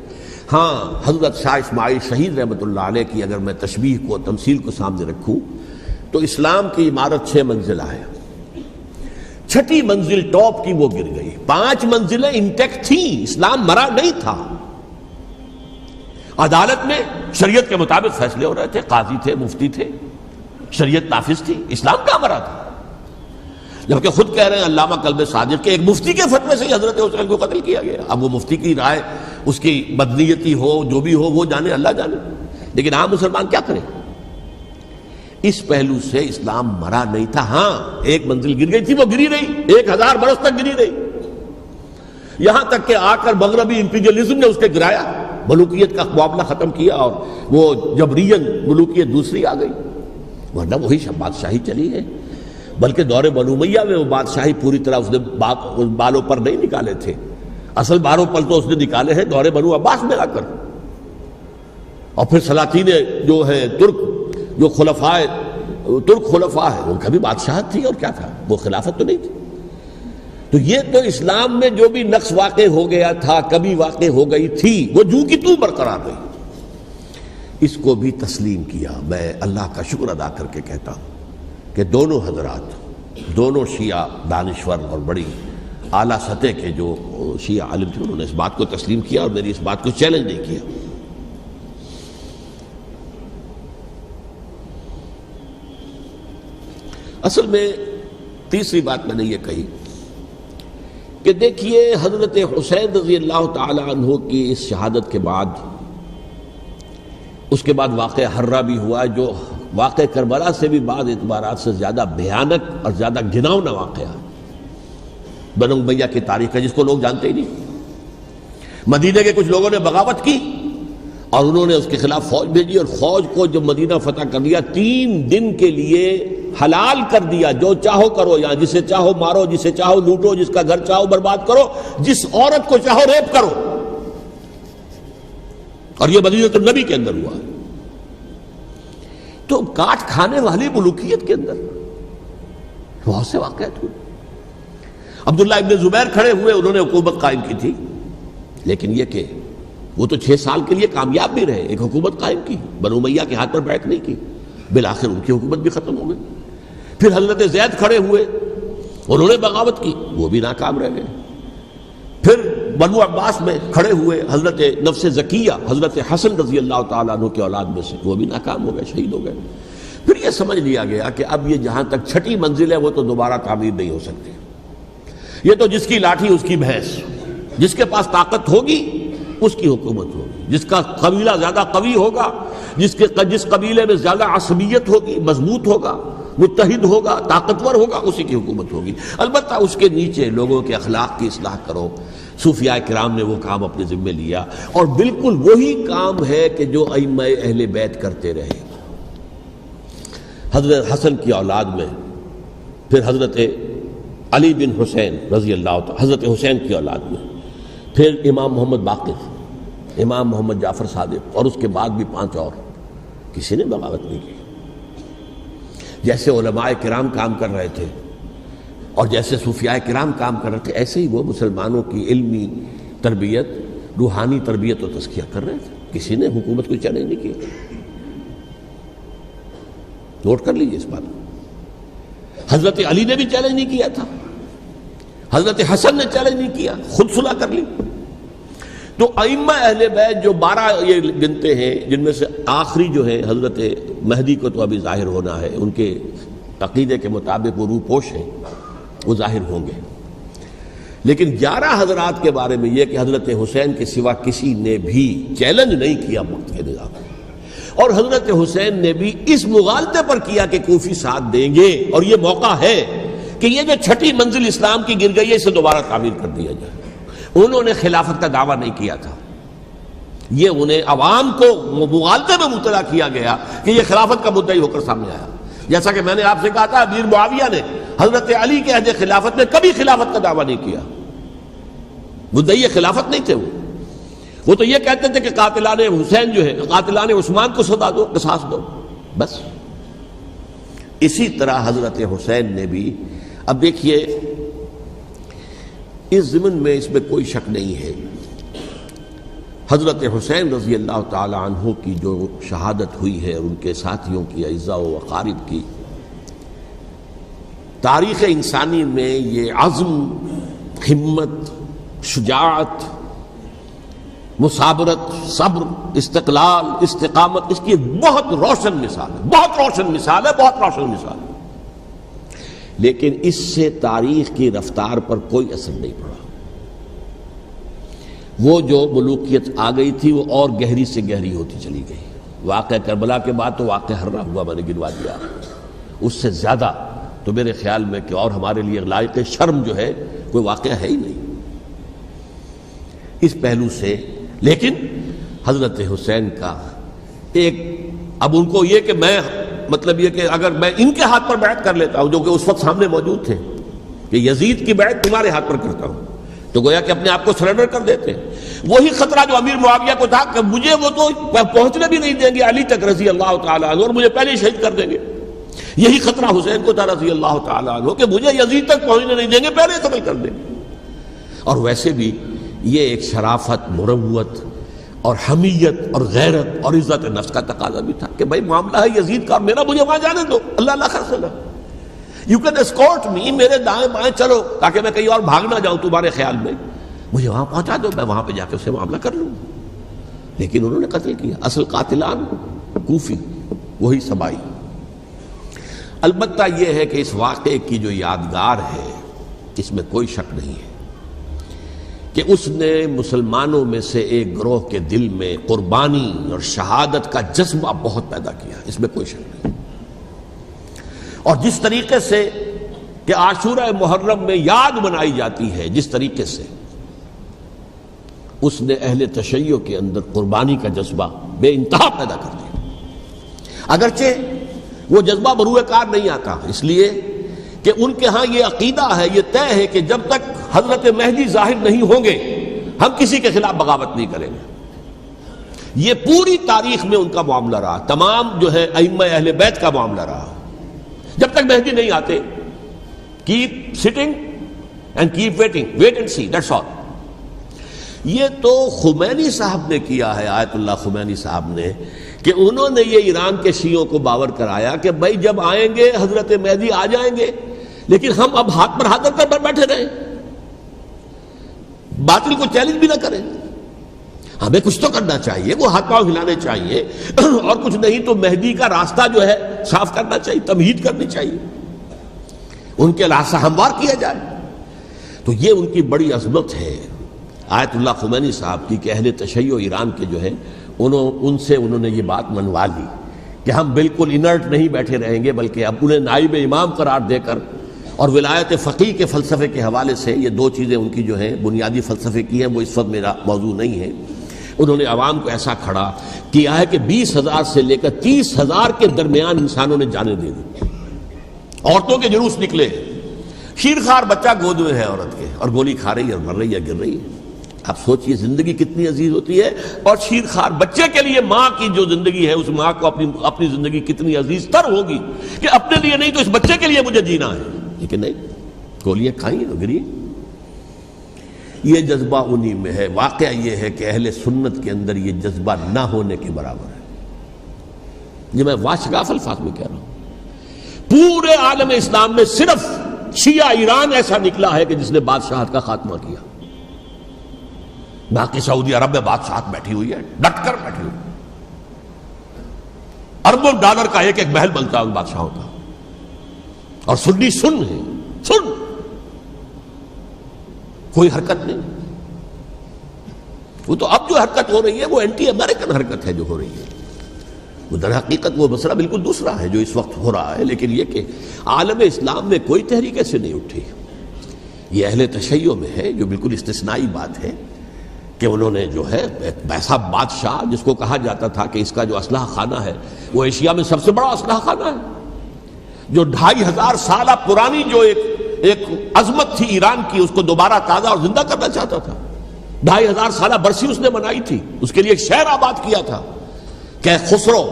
ہاں حضرت شاہ اسماعیل شہید رحمۃ اللہ علیہ کی اگر میں تشبیہ کو، تمثیل کو سامنے رکھوں تو اسلام کی عمارت 6 منزلہ ہے، 6ٹھی منزل ٹاپ کی وہ گر گئی، 5 منزلیں انٹیکٹ تھیں، اسلام مرا نہیں تھا۔ عدالت میں شریعت کے مطابق فیصلے ہو رہے تھے، قاضی تھے، مفتی تھے، شریعت نافذ تھی، اسلام کہاں مرا تھا؟ جبکہ خود کہہ رہے ہیں علامہ کلب صادق کے ایک مفتی کے فتوے سے حضرت حسین کو قتل کیا گیا۔ اب وہ مفتی کی رائے، اس کی بدنیتی ہو، جو بھی ہو وہ جانے، اللہ جانے، لیکن عام مسلمان کیا کرے؟ اس پہلو سے اسلام مرا نہیں تھا۔ ہاں ایک منزل گر گئی تھی، وہ گری رہی، 1000 برس تک گری رہی، یہاں تک کہ آ کر مغربی امپیریلزم نے اس کے گرایا، ملوکیت کا معاملہ ختم کیا، اور وہ جبرین ملوکیت دوسری آ گئی، ورنہ وہی بادشاہی چلی ہے۔ بلکہ دور بنو امیہ میں وہ بادشاہی پوری طرح اس نے بالوں پر نہیں نکالے تھے، اصل بالوں پر تو اس نے نکالے ہیں دور بنو عباس میں آ کر، اور پھر سلاطین جو ہے ترک، جو ترک خلفاء ہے، ان کا بھی بادشاہت تھی، اور کیا تھا، وہ خلافت تو نہیں تھی۔ تو یہ تو اسلام میں جو بھی نقص واقع ہو گیا تھا، کبھی واقع ہو گئی تھی، وہ جو کی تو برقرار رہی، اس کو بھی تسلیم کیا۔ میں اللہ کا شکر ادا کر کے کہتا ہوں کہ دونوں حضرات، دونوں شیعہ دانشور اور بڑی اعلیٰ سطح کے جو شیعہ عالم تھے، انہوں نے اس بات کو تسلیم کیا اور میری اس بات کو چیلنج نہیں کیا۔ اصل میں تیسری بات میں نے یہ کہی کہ دیکھیے حضرت حسین رضی اللہ تعالی عنہ کی اس شہادت کے بعد، اس کے بعد واقعہ حرہ بھی ہوا، جو واقعہ کربلا سے بھی بعض اعتبارات سے زیادہ بھیانک اور زیادہ گھناؤنا واقعہ بنو امیہ کی تاریخ ہے، جس کو لوگ جانتے ہی نہیں۔ مدینہ کے کچھ لوگوں نے بغاوت کی اور انہوں نے اس کے خلاف فوج بھیجی، اور فوج کو جب مدینہ فتح کر لیا، 3 دن کے لیے حلال کر دیا، جو چاہو کرو، یہاں جسے چاہو مارو، جسے چاہو لوٹو، جس کا گھر چاہو برباد کرو، جس عورت کو چاہو ریپ کرو، اور یہ مدینہ النبی کے اندر ہوا۔ تو کاٹ کھانے والی ملوکیت کے اندر بہت سے واقعات ہوئے۔ عبداللہ ابن زبیر کھڑے ہوئے، انہوں نے حکومت قائم کی تھی، لیکن یہ کہ وہ تو 6 سال کے لیے کامیاب بھی رہے، ایک حکومت قائم کی، بنو امیہ کے ہاتھ پر بیعت نہیں کی، بالآخر ان کی حکومت بھی ختم ہو گئی۔ پھر حضرت زید کھڑے ہوئے، انہوں نے بغاوت کی، وہ بھی ناکام رہ گئے۔ پھر بنو عباس میں کھڑے ہوئے حضرت نفس زکیہ، حضرت حسن رضی اللہ تعالیٰ عنہ کے اولاد میں سے، وہ بھی ناکام ہو گئے، شہید ہو گئے۔ پھر یہ سمجھ لیا گیا کہ اب یہ جہاں تک 6ٹھی منزل ہے وہ تو دوبارہ تعمیر نہیں ہو سکتی، یہ تو جس کی لاٹھی اس کی بھینس، جس کے پاس طاقت ہوگی اس کی حکومت ہوگی، جس کا قبیلہ زیادہ قوی ہوگا، جس قبیلے میں زیادہ عصبیت ہوگی، مضبوط ہوگا، متحد ہوگا، طاقتور ہوگا، اسی کی حکومت ہوگی۔ البتہ اس کے نیچے لوگوں کے اخلاق کی اصلاح کرو۔ صوفیاء کرام نے وہ کام اپنے ذمے لیا، اور بالکل وہی کام ہے کہ جو ائمہ اہل بیت کرتے رہے۔ حضرت حسن کی اولاد میں پھر حضرت علی بن حسین رضی اللہ تعالی، حضرت حسین کی اولاد میں پھر امام محمد باقر، امام محمد جعفر صادق، اور اس کے بعد بھی 5 اور، کسی نے بغاوت نہیں کی۔ جیسے علماء کرام کام کر رہے تھے اور جیسے صوفیاء کرام کام کر رہے تھے، ایسے ہی وہ مسلمانوں کی علمی تربیت، روحانی تربیت و تزکیہ کر رہے تھے، کسی نے حکومت کو چیلنج نہیں کیا۔ نوٹ کر لیجیے اس بات کو۔ حضرت علی نے بھی چیلنج نہیں کیا تھا، حضرت حسن نے چیلنج نہیں کیا، خود صلح کر لی۔ تو ائمہ اہل بیت جو 12 یہ گنتے ہیں، جن میں سے آخری جو ہے حضرت مہدی کو تو ابھی ظاہر ہونا ہے، ان کے عقیدے کے مطابق وہ روح پوش ہیں، وہ ظاہر ہوں گے۔ لیکن 11 حضرات کے بارے میں یہ کہ حضرت حسین کے سوا کسی نے بھی چیلنج نہیں کیا وقت کے نظام میں، اور حضرت حسین نے بھی اس مغالطے پر کیا کہ کوفی ساتھ دیں گے، اور یہ موقع ہے کہ یہ جو چھٹی منزل اسلام کی گر گئی ہے اسے دوبارہ تعمیر کر دیا جائے۔ انہوں نے خلافت کا دعویٰ نہیں کیا تھا، یہ انہیں عوام کو مغالطے میں مبتلا کیا گیا کہ یہ خلافت کا مدعی ہو کر سامنے آیا۔ جیسا کہ میں نے آپ سے کہا تھا، امیر معاویہ نے حضرت علی کے عہد خلافت میں کبھی خلافت کا دعویٰ نہیں کیا، مدعی خلافت نہیں تھے وہ تو یہ کہتے تھے کہ قاتلان حسین جو ہے، قاتلان عثمان کو سزا دو، قصاص دو، بس۔ اسی طرح حضرت حسین نے بھی، اب دیکھیے اس ضمن میں اس میں کوئی شک نہیں ہے، حضرت حسین رضی اللہ تعالی عنہ کی جو شہادت ہوئی ہے اور ان کے ساتھیوں کی، اعزاء و اقارب کی، تاریخ انسانی میں یہ عزم، ہمت، شجاعت، مثابرت، صبر، استقلال، استقامت، اس کی ایک بہت روشن مثال ہے، بہت روشن مثال ہے، بہت روشن مثال ہے۔ لیکن اس سے تاریخ کی رفتار پر کوئی اثر نہیں پڑا۔ وہ جو ملوکیت آ گئی تھی وہ اور گہری سے گہری ہوتی چلی گئی۔ واقعہ کربلا کے بعد تو واقعہ ہررا ہوا میں نے گنوا دیا، اس سے زیادہ تو میرے خیال میں کہ اور ہمارے لیے لائق شرم جو ہے کوئی واقعہ ہے ہی نہیں اس پہلو سے۔ لیکن حضرت حسین کا ایک، اب ان کو یہ کہ میں مطلب یہ کہ اگر میں ان کے ہاتھ پر بیعت کر لیتا ہوں جو کہ اس وقت سامنے موجود تھے کہ یزید کی بیعت تمہارے ہاتھ پر کرتا ہوں، تو گویا کہ اپنے آپ کو سرنڈر کر دیتے۔ وہی خطرہ جو امیر معاویہ کو تھا کہ مجھے وہ تو پہنچنے بھی نہیں دیں گے علی تک رضی اللہ تعالیٰ عنہ، اور مجھے پہلے ہی شہید کر دیں گے، یہی خطرہ حسین کو تھا رضی اللہ تعالیٰ عنہ کہ مجھے یزید تک پہنچنے نہیں دیں گے، پہلے قتل کر دیں گے۔ اور ویسے بھی یہ ایک شرافت، مروت اور حمیت اور غیرت اور عزت نفس کا تقاضا بھی تھا کہ بھائی معاملہ ہے یزید کا، میرا مجھے وہاں جانے دو، اللہ اللہ خرسنا، یو کین اسکورٹ می، میرے دائیں بائیں چلو تاکہ میں کہیں اور بھاگ نہ جاؤں تمہارے خیال میں، مجھے وہاں پہنچا دو، میں وہاں پہ جا کے اسے معاملہ کر لوں۔ لیکن انہوں نے قتل کیا، اصل قاتلان کوفی، وہی سبائی۔ البتہ یہ ہے کہ اس واقعے کی جو یادگار ہے اس میں کوئی شک نہیں ہے کہ اس نے مسلمانوں میں سے ایک گروہ کے دل میں قربانی اور شہادت کا جذبہ بہت پیدا کیا، اس میں کوئی شک نہیں۔ اور جس طریقے سے کہ عاشورہ محرم میں یاد منائی جاتی ہے، جس طریقے سے اس نے اہل تشیع کے اندر قربانی کا جذبہ بے انتہا پیدا کر دیا، اگرچہ وہ جذبہ بروئے کار نہیں آتا، اس لیے کہ ان کے ہاں یہ عقیدہ ہے، یہ طے ہے کہ جب تک حضرت مہدی ظاہر نہیں ہوں گے ہم کسی کے خلاف بغاوت نہیں کریں گے۔ یہ پوری تاریخ میں ان کا معاملہ رہا، تمام جو ہے ائمہ اہل بیت کا معاملہ رہا، جب تک مہدی نہیں آتے keep sitting and keep waiting, wait and see, that's all. یہ تو خمینی صاحب نے کیا ہے، آیت اللہ خمینی صاحب نے، کہ انہوں نے یہ ایران کے شیعوں کو باور کرایا کہ بھائی جب آئیں گے حضرت مہدی آ جائیں گے، لیکن ہم اب ہاتھ پر ہاتھ رکھ کر بیٹھے رہیں، باطل کو چیلنج بھی نہ کریں، ہمیں کچھ تو کرنا چاہیے، وہ ہاتھ پاؤں ہلانے چاہیے، اور کچھ نہیں تو مہدی کا راستہ جو ہے صاف کرنا چاہیے، تمہید کرنی چاہیے، ان کے راستہ ہموار کیا جائے۔ تو یہ ان کی بڑی عظمت ہے آیت اللہ خمینی صاحب کی کہ اہل تشیع ایران کے جو ہے ان سے انہوں نے یہ بات منوا لی کہ ہم بالکل انرٹ نہیں بیٹھے رہیں گے، بلکہ اب انہیں نائب امام قرار دے کر اور ولایت فقیہ کے فلسفے کے حوالے سے، یہ دو چیزیں ان کی جو ہیں بنیادی فلسفے کی ہیں، وہ اس وقت میرا موضوع نہیں ہے، انہوں نے عوام کو ایسا کھڑا کیا ہے کہ 20,000 سے لے کر 30,000 کے درمیان انسانوں نے جانیں دے دی، عورتوں کے جلوس نکلے، شیرخوار بچہ گود میں ہے عورت کے اور گولی کھا رہی ہے اور مر رہی ہے، گر رہی ہے۔ آپ سوچئے زندگی کتنی عزیز ہوتی ہے، اور شیرخوار بچے کے لیے ماں کی جو زندگی ہے، اس ماں کو اپنی زندگی کتنی عزیز تر ہوگی کہ اپنے لیے نہیں تو اس بچے کے لیے مجھے جینا ہے، لیکن نہیں، گولیاں کھائیں اور گری۔ یہ جذبہ انہی میں ہے۔ واقعہ یہ ہے کہ اہل سنت کے اندر یہ جذبہ نہ ہونے کے برابر ہے، یہ میں واشگاف الفاظ میں کہہ رہا ہوں۔ پورے عالم اسلام میں صرف شیعہ ایران ایسا نکلا ہے کہ جس نے بادشاہت کا خاتمہ کیا، باقی سعودی عرب میں بادشاہت بیٹھی ہوئی ہے، ڈٹ کر بیٹھی ہوئی، اربوں ڈالر کا ایک ایک محل بنتا ہے ان بادشاہوں کا، اور سنی سن ہے، سن کوئی حرکت نہیں. وہ تو اب جو حرکت ہو رہی ہے وہ اینٹی امریکن حرکت ہے جو ہو رہی ہے. وہ در حقیقت وہ مسئلہ بالکل دوسرا ہے جو اس وقت ہو رہا ہے. لیکن یہ کہ عالم اسلام میں کوئی تحریک ایسے نہیں اٹھی. یہ اہل تشیع میں ہے جو بالکل استثنائی بات ہے کہ انہوں نے جو ہے ایک ایسا بادشاہ جس کو کہا جاتا تھا کہ اس کا جو اسلحہ خانہ ہے وہ ایشیا میں سب سے بڑا اسلحہ خانہ ہے, جو 2500 سالہ پرانی جو ایک عظمت تھی ایران کی اس کو دوبارہ تازہ اور زندہ کرنا چاہتا تھا. 2500 سالہ برسی اس نے منائی تھی, اس کے لیے ایک شہر آباد کیا تھا کہ خسرو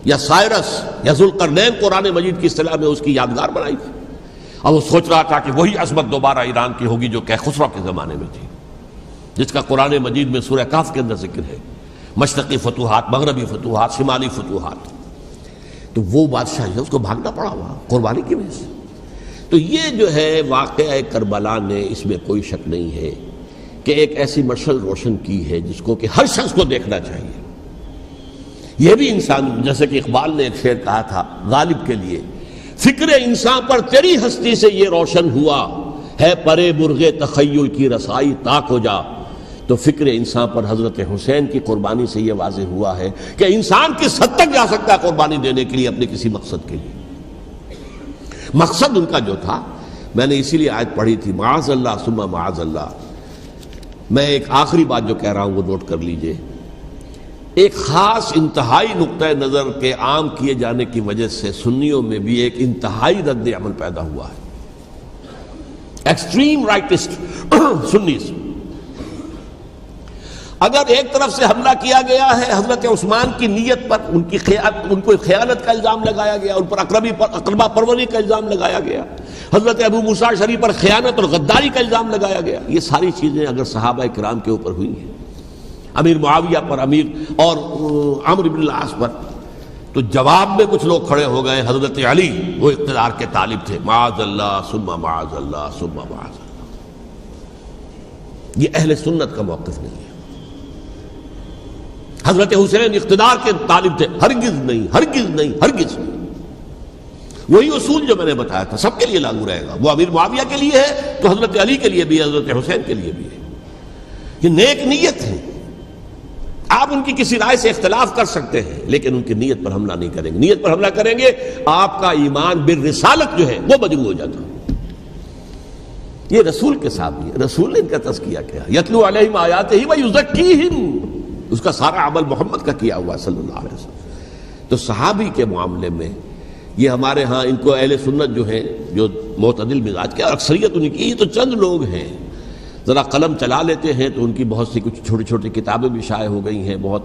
یا سائرس یا ذوالقرنین قرآن مجید کی اصطلاح میں اس کی یادگار بنائی تھی. اور وہ سوچ رہا تھا کہ وہی عظمت دوبارہ ایران کی ہوگی جو کہ خسرو کے زمانے میں تھی, جس کا قرآن مجید میں سورہ کہف کے اندر ذکر ہے. مشرقی فتوحات, مغربی فتوحات, شمالی فتوحات. تو وہ بادشاہ ہے اس کو بھاگنا پڑا وہاں قربانی کی وجہ سے. تو یہ جو ہے واقعہ کربلا نے اس میں کوئی شک نہیں ہے کہ ایک ایسی مشعل روشن کی ہے جس کو کہ ہر شخص کو دیکھنا چاہیے. یہ بھی انسان, جیسے کہ اقبال نے ایک شعر کہا تھا غالب کے لیے, فکر انسان پر تیری ہستی سے یہ روشن ہوا ہے پرے مرغ تخیل کی رسائی تاک ہو جا. تو فکر انسان پر حضرت حسین کی قربانی سے یہ واضح ہوا ہے کہ انسان کس حد تک جا سکتا ہے قربانی دینے کے لیے اپنے کسی مقصد کے لیے. مقصد ان کا جو تھا, میں نے اسی لیے آیت پڑھی تھی, معاذ اللہ ثم معاذ اللہ. میں ایک آخری بات جو کہہ رہا ہوں وہ نوٹ کر لیجئے. ایک خاص انتہائی نقطۂ نظر کے عام کیے جانے کی وجہ سے سنیوں میں بھی ایک انتہائی رد عمل پیدا ہوا ہے. ایکسٹریم رائٹسٹ سنیز, اگر ایک طرف سے حملہ کیا گیا ہے حضرت عثمان کی نیت پر, ان کو خیانت کا الزام لگایا گیا, ان پر اقربا پروری کا الزام لگایا گیا, حضرت ابو موسیٰ شریف پر خیانت اور غداری کا الزام لگایا گیا, یہ ساری چیزیں اگر صحابہ کرام کے اوپر ہوئی ہیں, امیر معاویہ پر, امیر اور عمرو بن العاص پر, تو جواب میں کچھ لوگ کھڑے ہو گئے. حضرت علی وہ اقتدار کے طالب تھے, معاذ اللہ ثم معاذ اللہ ثم معاذ اللہ. یہ اہل سنت کا موقف نہیں ہے. حضرت حسین اقتدار کے طالب تھے, ہرگز نہیں, ہرگز نہیں, ہرگز نہیں. وہی اصول جو میں نے بتایا تھا سب کے لیے لاگو رہے گا. وہ امیر معاویہ کے لیے ہے تو حضرت علی کے لیے بھی, حضرت حسین کے لیے بھی ہے. یہ نیک نیت ہے. آپ ان کی کسی رائے سے اختلاف کر سکتے ہیں لیکن ان کی نیت پر حملہ نہیں کریں گے. نیت پر حملہ کریں گے آپ کا ایمان بالرسالت جو ہے وہ مجروح ہو جاتا. یہ رسول کے ساتھ بھی ہے, رسول نے ان کا تزکیہ کیا, یتلو علیہم آیاتہ ویزکیہم, اس کا سارا عمل محمد کا کیا ہوا صلی اللہ علیہ وسلم. تو صحابی کے معاملے میں یہ ہمارے ہاں ان کو اہل سنت جو ہیں جو معتدل مزاج کے, اکثریت ان کی, یہ تو چند لوگ ہیں ذرا قلم چلا لیتے ہیں تو ان کی بہت سی کچھ چھوٹی چھوٹی کتابیں بھی شائع ہو گئی ہیں بہت,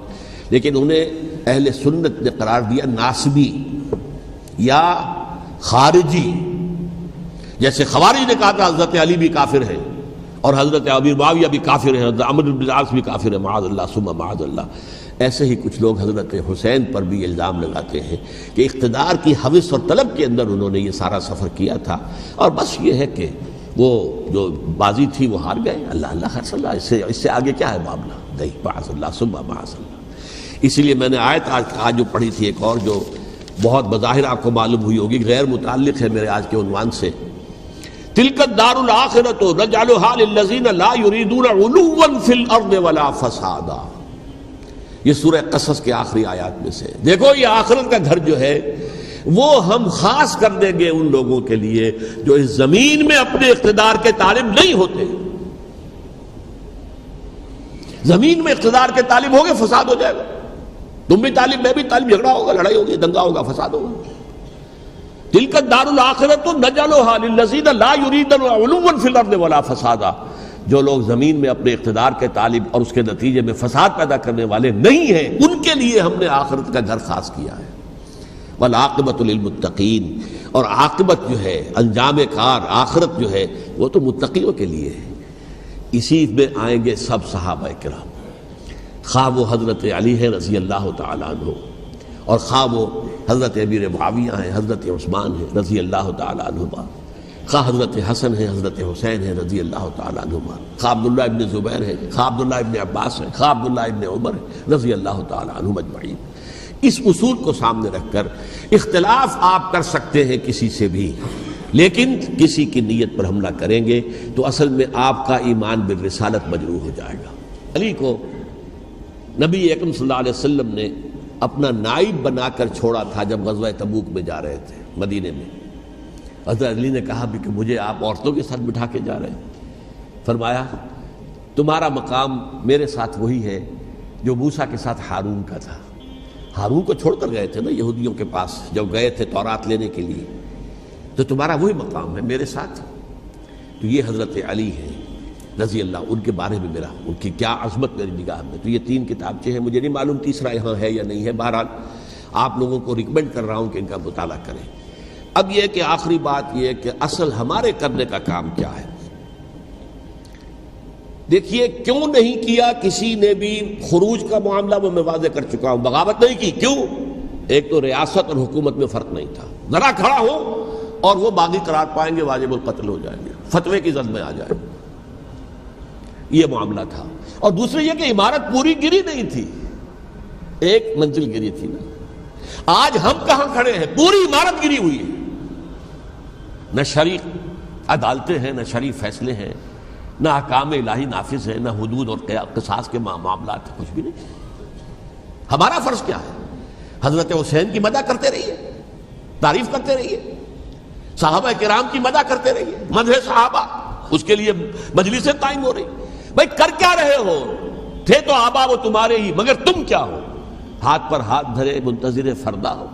لیکن انہیں اہل سنت نے قرار دیا ناسبی یا خارجی. جیسے خوارج نے کہا تھا حضرت علی بھی کافر ہیں اور حضرت امیر معاویہ بھی کافر ہیں, حضرت عمرو بن العاص بھی کافر ہیں, معاذ اللہ ثم معاذ اللہ. ایسے ہی کچھ لوگ حضرت حسین پر بھی الزام لگاتے ہیں کہ اقتدار کی ہوس اور طلب کے اندر انہوں نے یہ سارا سفر کیا تھا اور بس یہ ہے کہ وہ جو بازی تھی وہ ہار گئے. اللہ اللہ خیر صلی اللہ, اس سے آگے کیا ہے معاملہ, نہیں, معاذ اللہ ثم معاذ اللہ. اسی لیے میں نے آیت آج جو پڑھی تھی ایک اور جو بہت بظاہر آپ کو معلوم ہوئی ہوگی, غیر متعلق ہے میرے آج کے عنوان سے, تلک الدار الآخرۃ نجعلھا للذین لا یریدون علوا فی الارض ولا فسادا. یہ سورہ قصص کے آخری آیات میں سے. دیکھو یہ آخرت کا گھر جو ہے وہ ہم خاص کر دیں گے ان لوگوں کے لیے جو اس زمین میں اپنے اقتدار کے طالب نہیں ہوتے. زمین میں اقتدار کے طالب ہوگے فساد ہو جائے گا. تم بھی طالب, میں بھی طالب, جھگڑا ہوگا, لڑائی ہوگی, دنگا ہوگا, فساد ہوگا. تلک الدار الآخرۃ نجعلھا للذین لا یریدون علوا فی الارض ولا فسادا. جو لوگ زمین میں اپنے اقتدار کے طالب اور اس کے نتیجے میں فساد پیدا کرنے والے نہیں ہیں ان کے لیے ہم نے آخرت کا گھر خاص کیا ہے. والعاقبۃ للمتقین, اور عاقبت جو ہے, انجام کار, آخرت جو ہے وہ تو متقیوں کے لیے ہے. اسی میں آئیں گے سب صحابہ کرام, خواہ وہ حضرت علی ہے رضی اللہ تعالیٰ عنہ اور خواہ وہ حضرت امیر معاویہ ہیں, حضرت عثمان ہیں رضی اللہ تعالیٰ عنہما, خواہ حضرت حسن ہیں, حضرت حسین ہیں رضی اللہ تعالیٰ عنہما, خواہ عبداللہ ابن زبیر ہیں, خواہ عبداللہ ابن عباس ہیں, خواہ عبداللہ ابن عمر ہیں رضی اللہ تعالیٰ عنہم اجمعین. اس اصول کو سامنے رکھ کر اختلاف آپ کر سکتے ہیں کسی سے بھی, لیکن کسی کی نیت پر حملہ کریں گے تو اصل میں آپ کا ایمان بالرسالت مجروح ہو جائے گا۔ علی کو نبی اکرم صلی اللہ علیہ وسلم نے اپنا نائب بنا کر چھوڑا تھا جب غزوہ تبوک میں جا رہے تھے مدینے میں۔ حضرت علی نے کہا بھی کہ مجھے آپ عورتوں کے ساتھ بٹھا کے جا رہے ہیں۔ فرمایا تمہارا مقام میرے ساتھ وہی ہے جو موسیٰ کے ساتھ ہارون کا تھا۔ ہارون کو چھوڑ کر گئے تھے نا یہودیوں کے پاس جب گئے تھے تورات لینے کے لیے، تو تمہارا وہی مقام ہے میرے ساتھ۔ تو یہ حضرت علی ہیں رضی اللہ، ان کے بارے میں میرا ان کی کیا عظمت میری نگاہ میں۔ تو یہ 3 کتابچے ہیں، مجھے نہیں معلوم تیسرا یہاں ہے یا نہیں ہے، بہرحال آپ لوگوں کو ریکمینڈ کر رہا ہوں کہ ان کا مطالعہ کریں۔ اب یہ کہ آخری بات یہ کہ اصل ہمارے کرنے کا کام کیا ہے۔ دیکھیے کیوں نہیں کیا کسی نے بھی خروج کا معاملہ وہ میں واضح کر چکا ہوں، بغاوت نہیں کی۔ کیوں؟ ایک تو ریاست اور حکومت میں فرق نہیں تھا، ذرا کھڑا ہو اور وہ باغی قرار پائیں گے، واجب القتل ہو جائیں گے، فتوے کی زد میں آ جائیں گے، یہ معاملہ تھا۔ اور دوسرے یہ کہ عمارت پوری گری نہیں تھی، ایک منزل گری تھی نا۔ آج ہم کہاں کھڑے ہیں؟ پوری عمارت گری ہوئی ہے، نہ شرعی عدالتیں ہیں، نہ شرعی فیصلے ہیں، نہ احکام الہی نافذ ہے، نہ حدود اور قصاص کے معاملات، کچھ بھی نہیں۔ ہمارا فرض کیا ہے؟ حضرت حسین کی مدح کرتے رہیے، تعریف کرتے رہیے، صحابہ کرام کی مدح کرتے رہیے، مدح صحابہ، اس کے لیے مجلسیں قائم ہو رہی۔ بھائی کر کیا رہے ہو؟ تھے تو آبا وہ تمہارے ہی، مگر تم کیا ہو؟ ہاتھ پر ہاتھ دھرے منتظر فردا ہو۔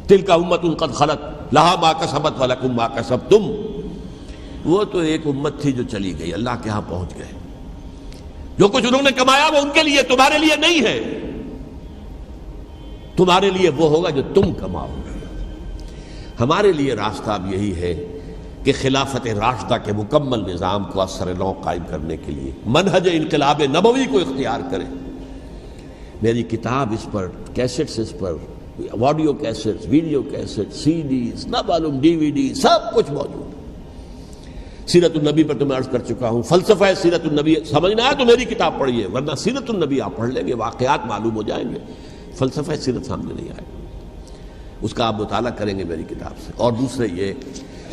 تلک امۃ قد خلت لہا ما کسبت ولکم ما کسبتم۔ وہ تو ایک امت تھی جو چلی گئی، اللہ کے ہاں پہنچ گئے۔ جو کچھ انہوں نے کمایا وہ ان کے لیے، تمہارے لیے نہیں ہے۔ تمہارے لیے وہ ہوگا جو تم کماؤ گے۔ ہمارے لیے راستہ اب یہی ہے کہ خلافت راشدہ کے مکمل نظام کو اثر نو قائم کرنے کے لیے منہج انقلاب نبوی کو اختیار کریں۔ میری کتاب اس پر، کیسٹس اس پر، آڈیو کیسٹس، ویڈیو کیسٹس، سی ڈیز، نہ معلوم ڈی وی ڈی، سب کچھ موجود۔ سیرت النبی پر تو میں عرض کر چکا ہوں، فلسفہ سیرت النبی سمجھنا ہے تو میری کتاب پڑھیے، ورنہ سیرت النبی آپ پڑھ لیں گے، واقعات معلوم ہو جائیں گے، فلسفہ سیرت سامنے نہیں آئے، اس کا آپ مطالعہ کریں گے میری کتاب سے۔ اور دوسرے یہ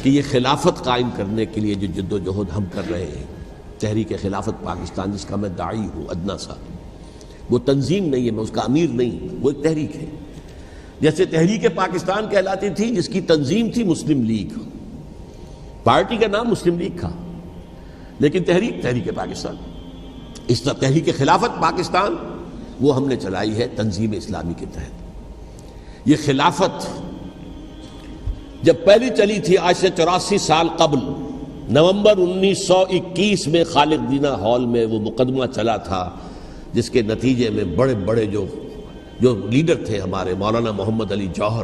کہ یہ خلافت قائم کرنے کے لیے جو جد و جہد ہم کر رہے ہیں، تحریک خلافت پاکستان جس کا میں داعی ہوں ادنا سا، وہ تنظیم نہیں ہے، میں اس کا امیر نہیں، وہ ایک تحریک ہے۔ جیسے تحریک پاکستان کہلاتی تھی جس کی تنظیم تھی مسلم لیگ، پارٹی کا نام مسلم لیگ تھا، لیکن تحریک پاکستان، اس طرح تحریک خلافت پاکستان وہ ہم نے چلائی ہے تنظیم اسلامی کے تحت۔ یہ خلافت جب پہلی چلی تھی آج سے 84 سال قبل، نومبر 1921 میں خالق دینہ ہال میں وہ مقدمہ چلا تھا، جس کے نتیجے میں بڑے بڑے جو لیڈر تھے ہمارے، مولانا محمد علی جوہر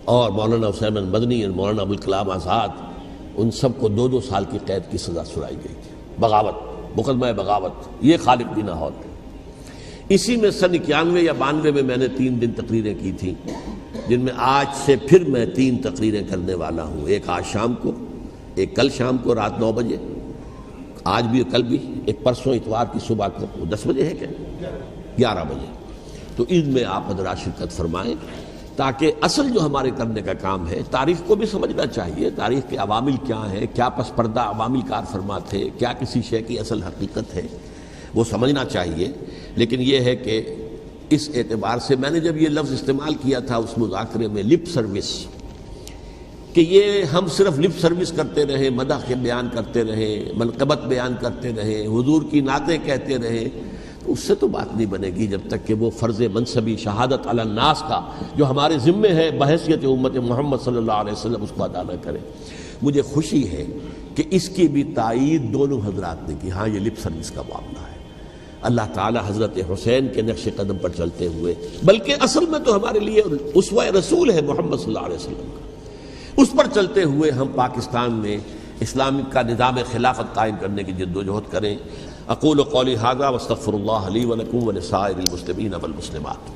اور مولانا حسین مدنی اور مولانا ابوالکلام آزاد، ان سب کو 2 سال کی قید کی سزا سنائی گئی تھی، بغاوت، مقدمہ بغاوت، یہ خالق دینہ ہال تھے۔ اسی میں سن 91 یا 92 میں میں نے 3 دن تقریریں کی تھیں، جن میں آج سے پھر میں 3 تقریریں کرنے والا ہوں، ایک آج شام کو، ایک کل شام کو رات 9 بجے، آج بھی کل بھی، ایک پرسوں اتوار کی صبح کو، 10 بجے ہے کیا؟ 11 بجے۔ تو ان میں آپ حضرات شرکت فرمائیں، تاکہ اصل جو ہمارے کرنے کا کام ہے، تاریخ کو بھی سمجھنا چاہیے، تاریخ کے عوامل کیا ہیں، کیا پس پردہ عوامل کار فرما تھے، کیا کسی شے کی اصل حقیقت ہے، وہ سمجھنا چاہیے۔ لیکن یہ ہے کہ اس اعتبار سے میں نے جب یہ لفظ استعمال کیا تھا اس مذاکرے میں، لپ سروس، کہ یہ ہم صرف لپ سروس کرتے رہیں، مدح کے بیان کرتے رہیں، منقبت بیان کرتے رہیں، حضور کی نعتیں کہتے رہیں، اس سے تو بات نہیں بنے گی جب تک کہ وہ فرض منصبی شہادت علی الناس کا جو ہمارے ذمے ہے بحیثیت امت محمد صلی اللہ علیہ وسلم، اس کو ادا نہ کریں۔ مجھے خوشی ہے کہ اس کی بھی تائید دونوں حضرات نے کی، ہاں یہ لپ سروس کا معاملہ ہے۔ اللہ تعالی حضرت حسین کے نقش قدم پر چلتے ہوئے، بلکہ اصل میں تو ہمارے لیے اسوہ رسول ہے محمد صلی اللہ علیہ وسلم کا، اس پر چلتے ہوئے ہم پاکستان میں اسلام کا نظام خلافت قائم کرنے کی جد و جہد کریں۔ اقول قولی ھذا واستغفر اللہ لی ولکم ولسائر المسلمین والمسلمات۔